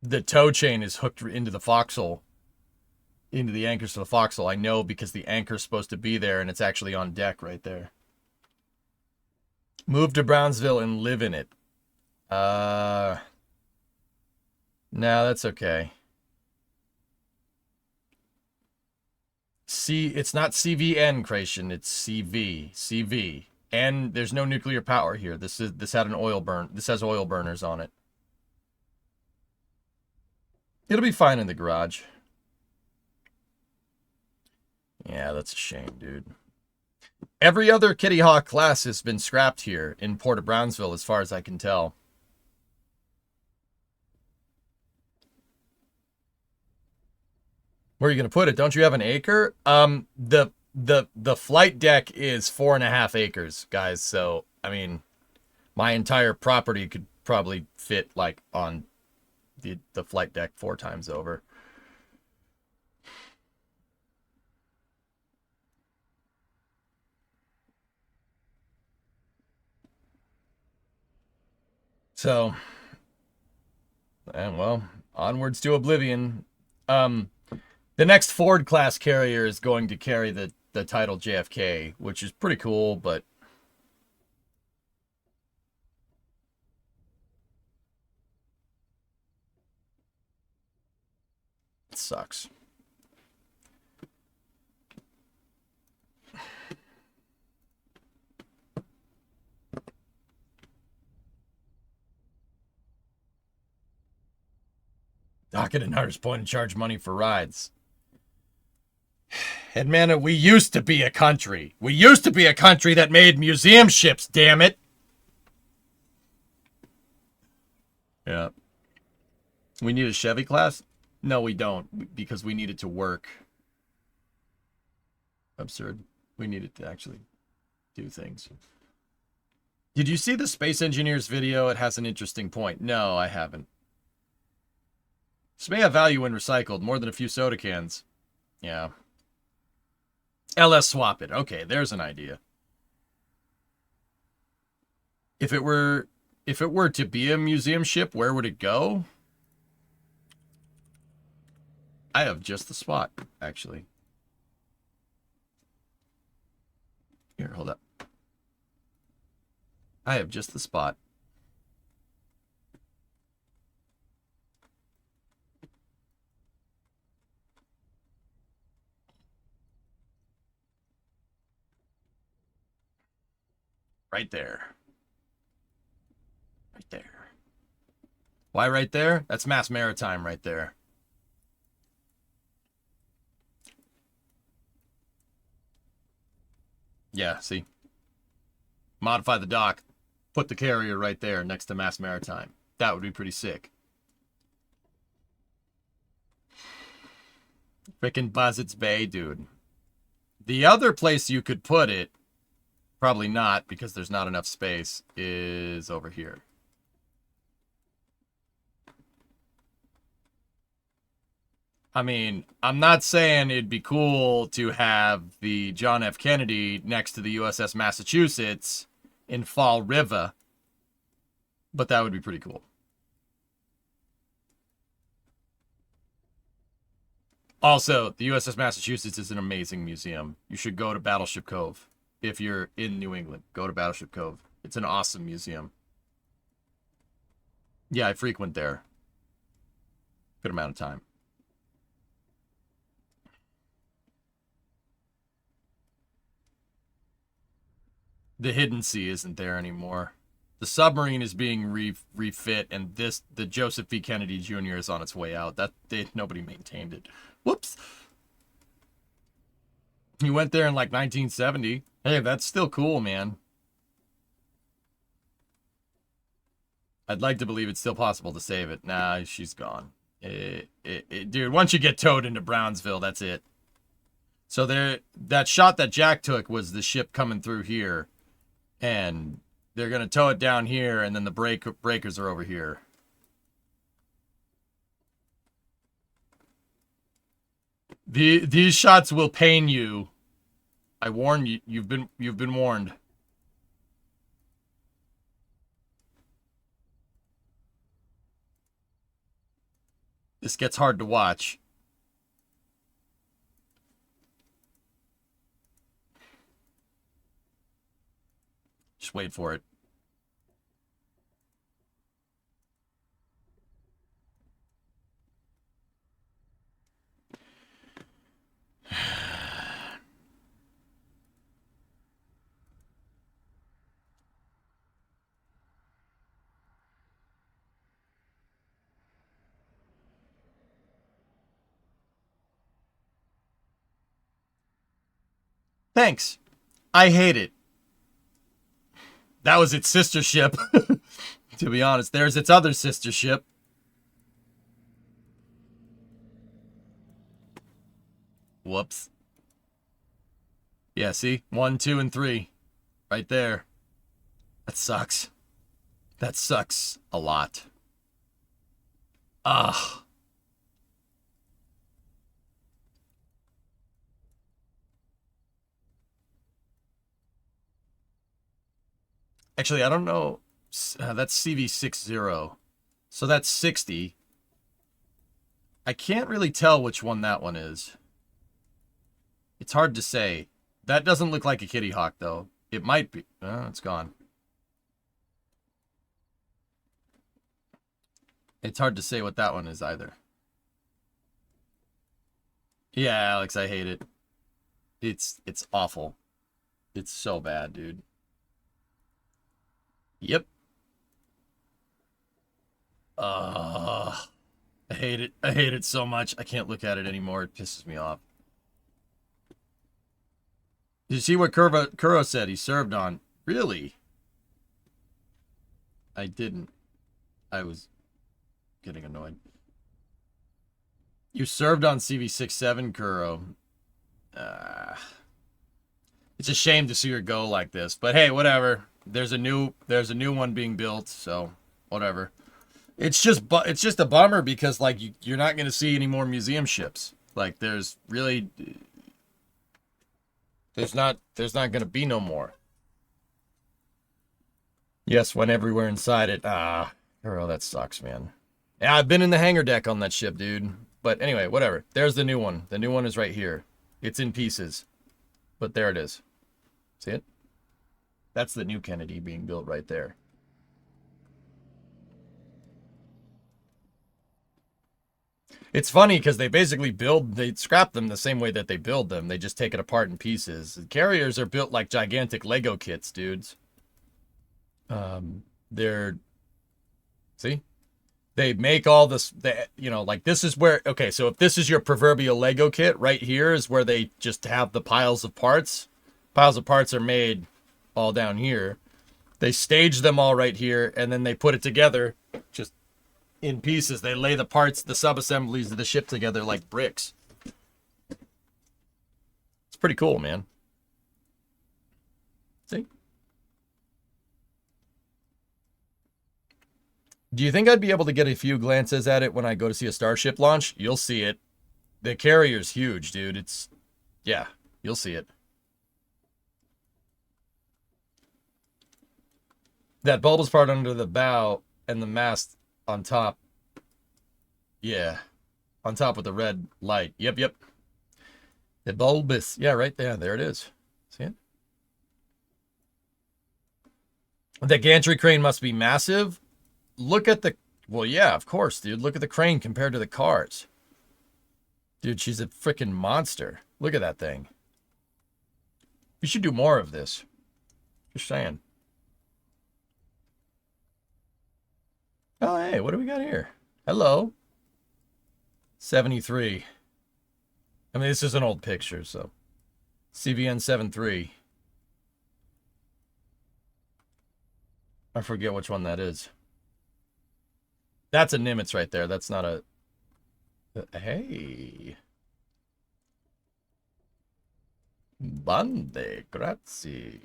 The tow chain is hooked into the foxhole. Into the anchors to the foxhole. I know because the anchor's supposed to be there and it's actually on deck right there. Move to Brownsville and live in it. No, that's okay. It's not CVN, Creation. It's CV. CV. And there's no nuclear power here. This had an oil burn. This has oil burners on it. It'll be fine in the garage. Yeah, that's a shame, dude. Every other Kitty Hawk class has been scrapped here in Port of Brownsville, as far as I can tell. Where are you going to put it? Don't you have an acre? The flight deck is 4.5 acres, guys. So, I mean, my entire property could probably fit, like, on the flight deck 4 times over. So, and well, onwards to oblivion. The next Ford class carrier is going to carry the title JFK, which is pretty cool, but it sucks. Docket and Hunter's Point and charge money for rides. And man, we used to be a country. We used to be a country that made museum ships, damn it. Yeah. We need a Chevy class? No, we don't, because we need it to work. Absurd. We need it to actually do things. Did you see the Space Engineers video? It has an interesting point. No, I haven't. This may have value when recycled, more than a few soda cans. Yeah. LS swap it. Okay, there's an idea. If it were to be a museum ship, where would it go? I have just the spot, actually. Here, hold up. I have just the spot. Right there. Right there. Why right there? That's Mass Maritime right there. Yeah, see? Modify the dock. Put the carrier right there next to Mass Maritime. That would be pretty sick. Frickin' Buzzards Bay, dude. The other place you could put it, probably not because there's not enough space, is over here. I mean, I'm not saying it'd be cool to have the John F. Kennedy next to the USS Massachusetts in Fall River, but that would be pretty cool. Also, the USS Massachusetts is an amazing museum. You should go to Battleship Cove. If you're in New England, go to Battleship Cove. It's an awesome museum. Yeah, I frequent there. Good amount of time. The Hidden Sea isn't there anymore. The submarine is being refit, and the Joseph V. Kennedy Jr. is on its way out. Nobody maintained it. Whoops. He went there in like 1970. Hey, that's still cool, man. I'd like to believe it's still possible to save it. Nah, she's gone. Dude, once you get towed into Brownsville, that's it. So that shot that Jack took was the ship coming through here, and they're gonna tow it down here, and then the breakers are over here. These shots will pain you. I warn you. You've been warned. This gets hard to watch. Just wait for it. Thanks. I hate it. That was its sister ship. To be honest, there's its other sister ship. Whoops. Yeah, see? 1, 2, and 3. Right there. That sucks. That sucks a lot. Ugh. Actually, I don't know. That's CV60. So that's 60. I can't really tell which one that one is. It's hard to say. That doesn't look like a Kitty Hawk, though. It might be. Oh, it's gone. It's hard to say what that one is either. Yeah, Alex, I hate it. It's awful. It's so bad, dude. Yep. I hate it. I hate it so much. I can't look at it anymore. It pisses me off. Did you see what Kuro said he served on? Really? I didn't. I was getting annoyed. You served on CV67, Kuro. It's a shame to see her go like this, but hey, whatever. There's a new one being built, so whatever. It's just a bummer because like you're not going to see any more museum ships. Like there's not going to be no more. Yes, went everywhere inside it. Oh, that sucks, man. Yeah, I've been in the hangar deck on that ship, dude. But anyway, whatever. There's the new one. The new one is right here. It's in pieces. But there it is. See it? That's the new Kennedy being built right there. It's funny because they scrap them the same way that they build them. They just take it apart in pieces. The carriers are built like gigantic Lego kits, dudes. See? They make all this, like this is where, okay, so if this is your proverbial Lego kit, right here is where they just have the piles of parts. Piles of parts are made all down here. They stage them all right here, and then they put it together just in pieces. They lay the parts, the sub-assemblies of the ship together like bricks. It's pretty cool, man. See? Do you think I'd be able to get a few glances at it when I go to see a Starship launch? You'll see it. The carrier's huge, dude. Yeah, you'll see it. That bulbous part under the bow and the mast on top. Yeah. On top with the red light. Yep. The bulbous. Yeah, right there. There it is. See it? The gantry crane must be massive. Look at the... Well, yeah, of course, dude. Look at the crane compared to the cars. Dude, she's a freaking monster. Look at that thing. We should do more of this. Just saying. Oh, hey, what do we got here? Hello. 73. I mean, this is an old picture, so. CVN 73. I forget which one that is. That's a Nimitz right there. That's not a... Hey. Bande, grazie.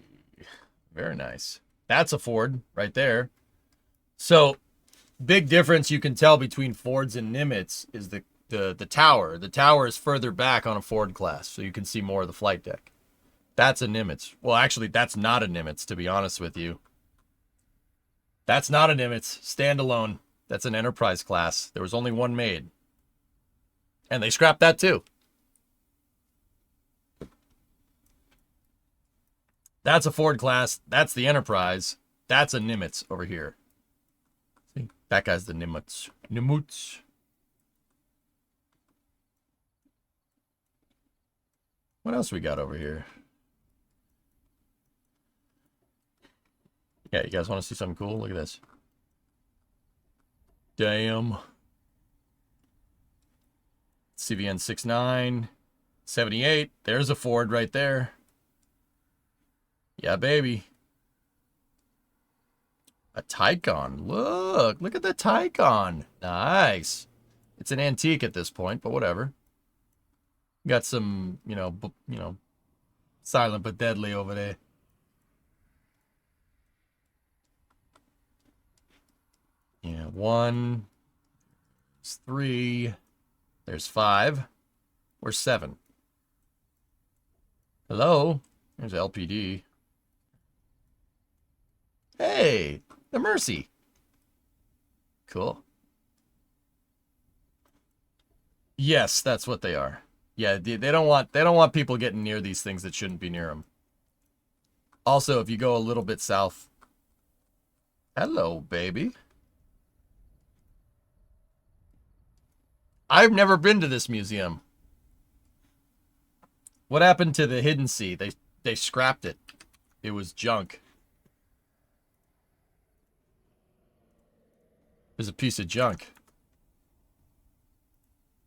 Very nice. That's a Ford right there. So, big difference you can tell between Fords and Nimitz is the tower. The tower is further back on a Ford class, so you can see more of the flight deck. That's a Nimitz. Well, actually, that's not a Nimitz, to be honest with you. That's not a Nimitz. Standalone. That's an Enterprise class. There was only one made. And they scrapped that too. That's a Ford class. That's the Enterprise. That's a Nimitz over here. See? That guy's the Nimitz. Nimitz. What else we got over here? Yeah, you guys want to see something cool? Look at this. Damn. CVN 69, 78. There's a Ford right there. Yeah, baby. A Tycon. Look at the Tycon. Nice. It's an antique at this point, but whatever. Got some, silent but deadly over there. Yeah, 1. There's 3. There's 5. Where's 7? Hello? There's LPD. Hey, the Mercy. Cool. Yes, that's what they are. Yeah, they don't want people getting near these things that shouldn't be near them. Also, if you go a little bit south, hello, baby. I've never been to this museum. What happened to the Hidden Sea? They scrapped it. It was junk. It was a piece of junk.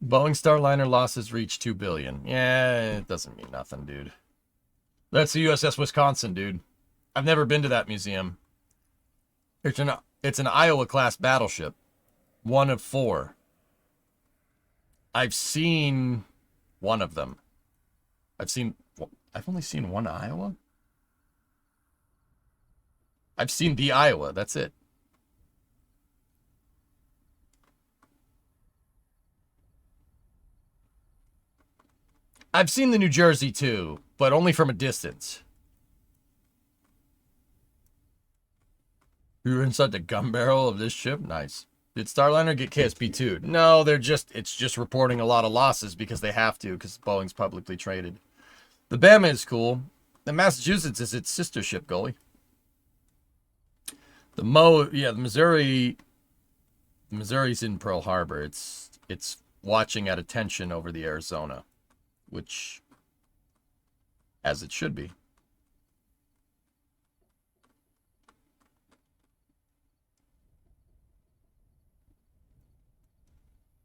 Boeing Starliner losses reached 2 billion. Yeah, it doesn't mean nothing, dude. That's the USS Wisconsin, dude. I've never been to that museum. It's an Iowa class battleship. One of 4. I've seen one of them. I've only seen one Iowa? I've seen the Iowa, that's it. I've seen the New Jersey too, but only from a distance. You were inside the gun barrel of this ship? Nice. Did Starliner get KSP2? No, it's just reporting a lot of losses because they have to, because Boeing's publicly traded. The Bama is cool. The Massachusetts is its sister ship, goalie. The Missouri's in Pearl Harbor. It's watching at attention over the Arizona, which, as it should be.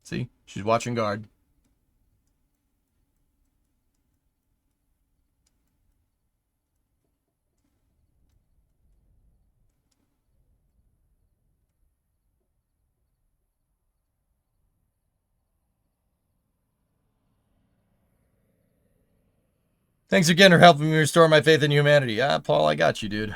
See, she's watching guard. Thanks again for helping me restore my faith in humanity. Ah, Paul, I got you, dude.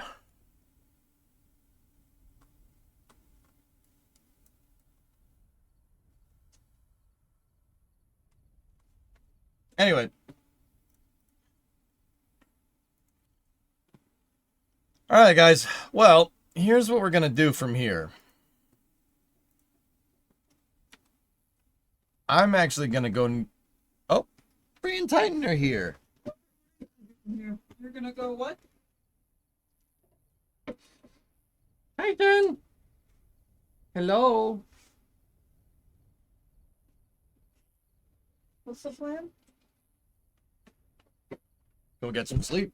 Anyway. All right, guys. Well, here's what we're going to do from here. I'm actually going to go... Oh, Bree and Titan are here. You're gonna go what? Titan! Hello? What's the plan? Go get some sleep.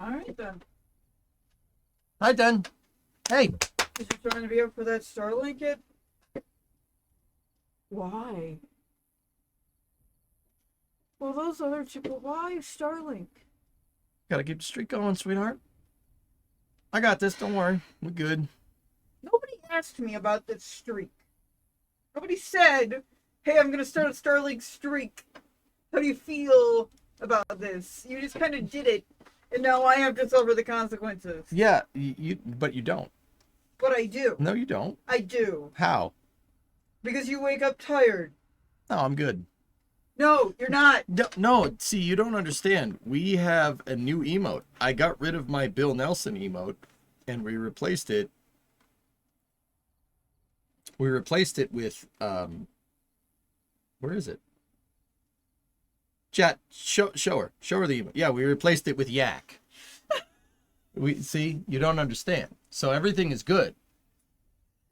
Alright then. Titan! Hey! Is you trying to be up for that Starlink yet? Why? Well, those other two, but why Starlink? Gotta keep the streak going, sweetheart. I got this, don't worry. We're good. Nobody asked me about this streak. Nobody said, hey, I'm gonna start a Starlink streak. How do you feel about this? You just kind of did it, and now I have to suffer the consequences. Yeah, but you don't. But I do. No, you don't. I do. How? Because you wake up tired. No, I'm good. No, you're not. No, see, you don't understand. We have a new emote. I got rid of my Bill Nelson emote, and we replaced it. We replaced it with, where is it? Chat, show her the emote. Yeah, we replaced it with Yak. See, you don't understand. So everything is good.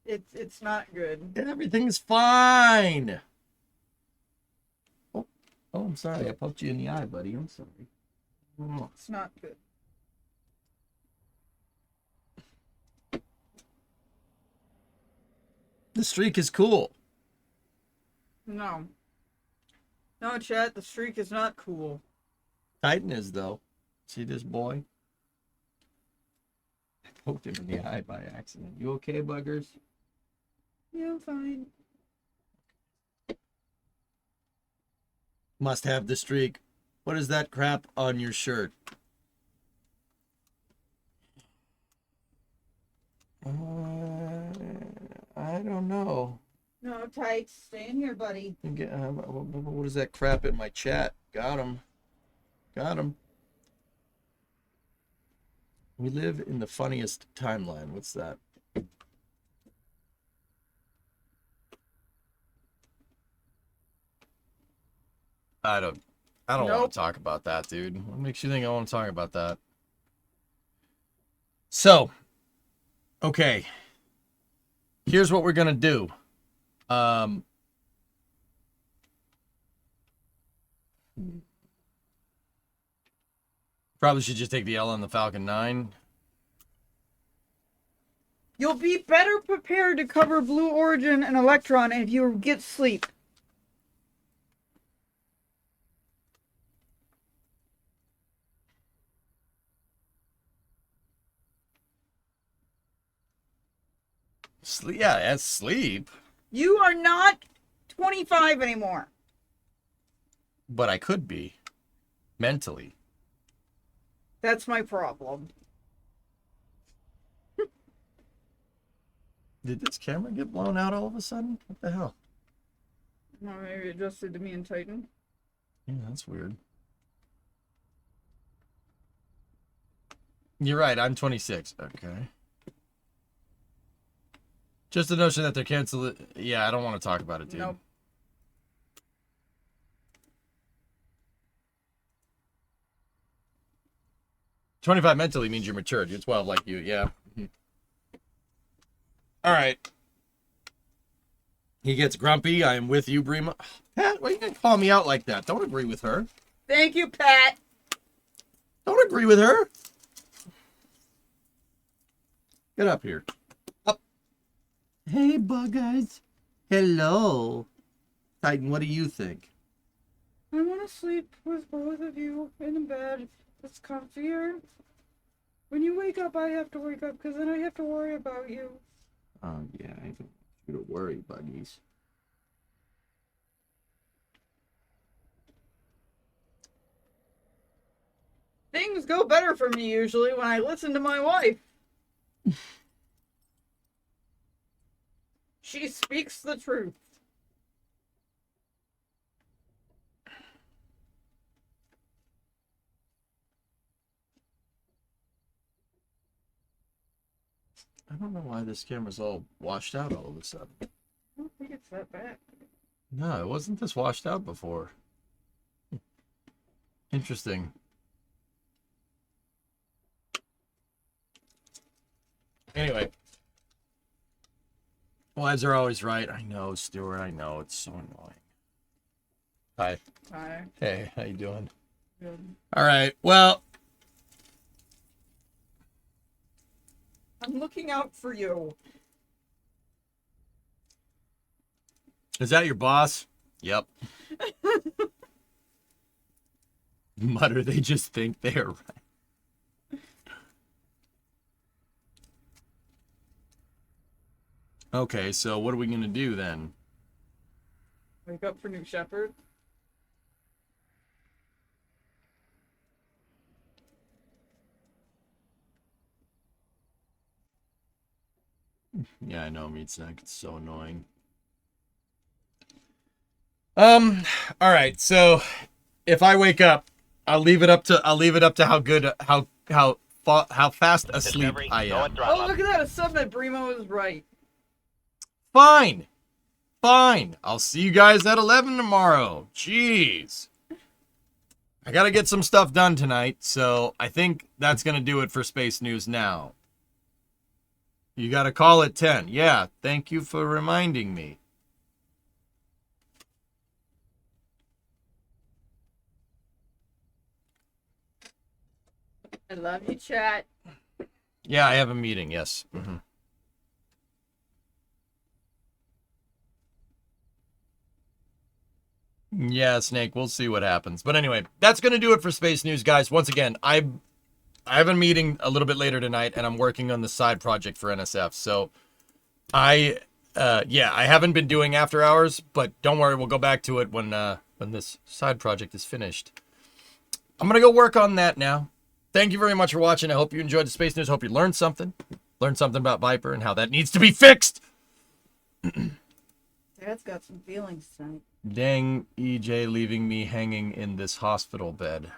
It's not good. Everything's fine. Oh, I'm sorry. I poked you in the eye, buddy. I'm sorry. It's not good. The streak is cool. No. No, chat, the streak is not cool. Titan is, though. See this boy? I poked him in the eye by accident. You okay, buggers? Yeah, I'm fine. Must have the streak. What is that crap on your shirt? I don't know. No, tights. Stay in here, buddy. What is that crap in my chat? Got him. Got him. We live in the funniest timeline. What's that? I don't want Nope. to talk about that, dude. What makes you think I want to talk about that? So, okay. Here's what we're gonna do. Probably should just take the L on the Falcon 9. You'll be better prepared to cover Blue Origin and Electron if you get sleep. Sleep, yeah, that's sleep. You are not 25 anymore. But I could be. Mentally. That's my problem. Did this camera get blown out all of a sudden? What the hell? Well, maybe it adjusted to me and Titan. Yeah, that's weird. You're right, I'm 26. Okay. Just the notion that they're canceling. Yeah, I don't want to talk about it, dude. Nope. "25 mentally" means you're matured. You're 12 like you, yeah. All right. He gets grumpy. I am with you, Brima. Pat, why are you going to call me out like that? Don't agree with her. Thank you, Pat. Don't agree with her. Get up here. Up. Hey, buggers. Hello. Titan, what do you think? I want to sleep with both of you in the bed. It's comfier. When you wake up, I have to wake up because then I have to worry about you. Oh, yeah, I don't want you to worry, buddies. Things go better for me usually when I listen to my wife. She speaks the truth. I don't know why this camera's all washed out all of a sudden. I don't think it's that bad. No, it wasn't this washed out before. Interesting. Anyway. Wives are always right. I know, Stuart. I know. It's so annoying. Hi. Hi. Hey, how you doing? Good. All right. Well, I'm looking out for you. is that your boss? Yep. Mutter, they just think they're right. Okay, so what are we going to do then? Wake up for New Shepherd. Yeah, I know, Meatsack. It's so annoying. All right. So if I wake up, I'll leave it up to how good how fast asleep Discovery, I go am. at throttle Oh, up. look at that. A subnet Brimo was right. Fine. I'll see you guys at 11 tomorrow. Jeez. I got to get some stuff done tonight, so I think that's going to do it for Space News now. You got to call at 10. Yeah, thank you for reminding me. I love you, chat. Yeah, I have a meeting, yes. Yeah, Snake, we'll see what happens. But anyway, that's going to do it for Space News, guys. Once again, I have a meeting a little bit later tonight, and I'm working on the side project for NSF. So I haven't been doing after hours, but don't worry, we'll go back to it when this side project is finished. I'm going to go work on that now. Thank you very much for watching. I hope you enjoyed the Space News. Hope you learned something. Learned something about Viper and how that needs to be fixed. Dad's got some feelings tonight. Dang, EJ leaving me hanging in this hospital bed.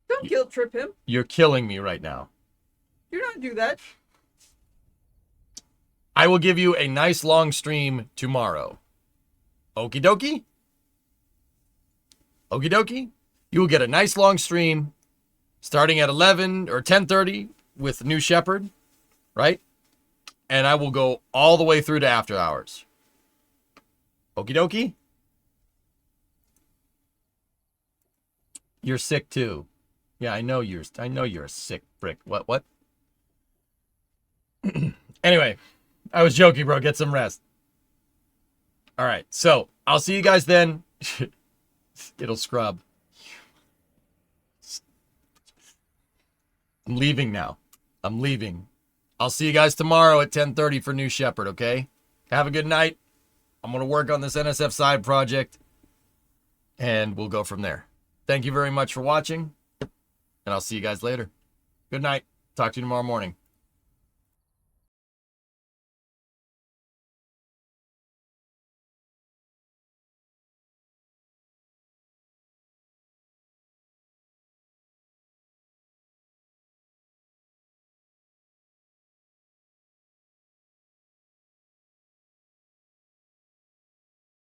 Don't guilt trip him. You're killing me right now. Do not do that. I will give you a nice long stream tomorrow. Okie dokie. Okie dokie. You will get a nice long stream starting at 11 or 10:30 with New Shepherd, right? And I will go all the way through to after hours. Okie dokie. You're sick too. Yeah, I know you're a sick prick. What? Anyway, I was joking, bro. Get some rest. All right. So, I'll see you guys then. It'll scrub. I'm leaving now. I'm leaving. I'll see you guys tomorrow at 10:30 for New Shepherd, okay? Have a good night. I'm going to work on this NSF side project, and we'll go from there. Thank you very much for watching, and I'll see you guys later. Good night. Talk to you tomorrow morning.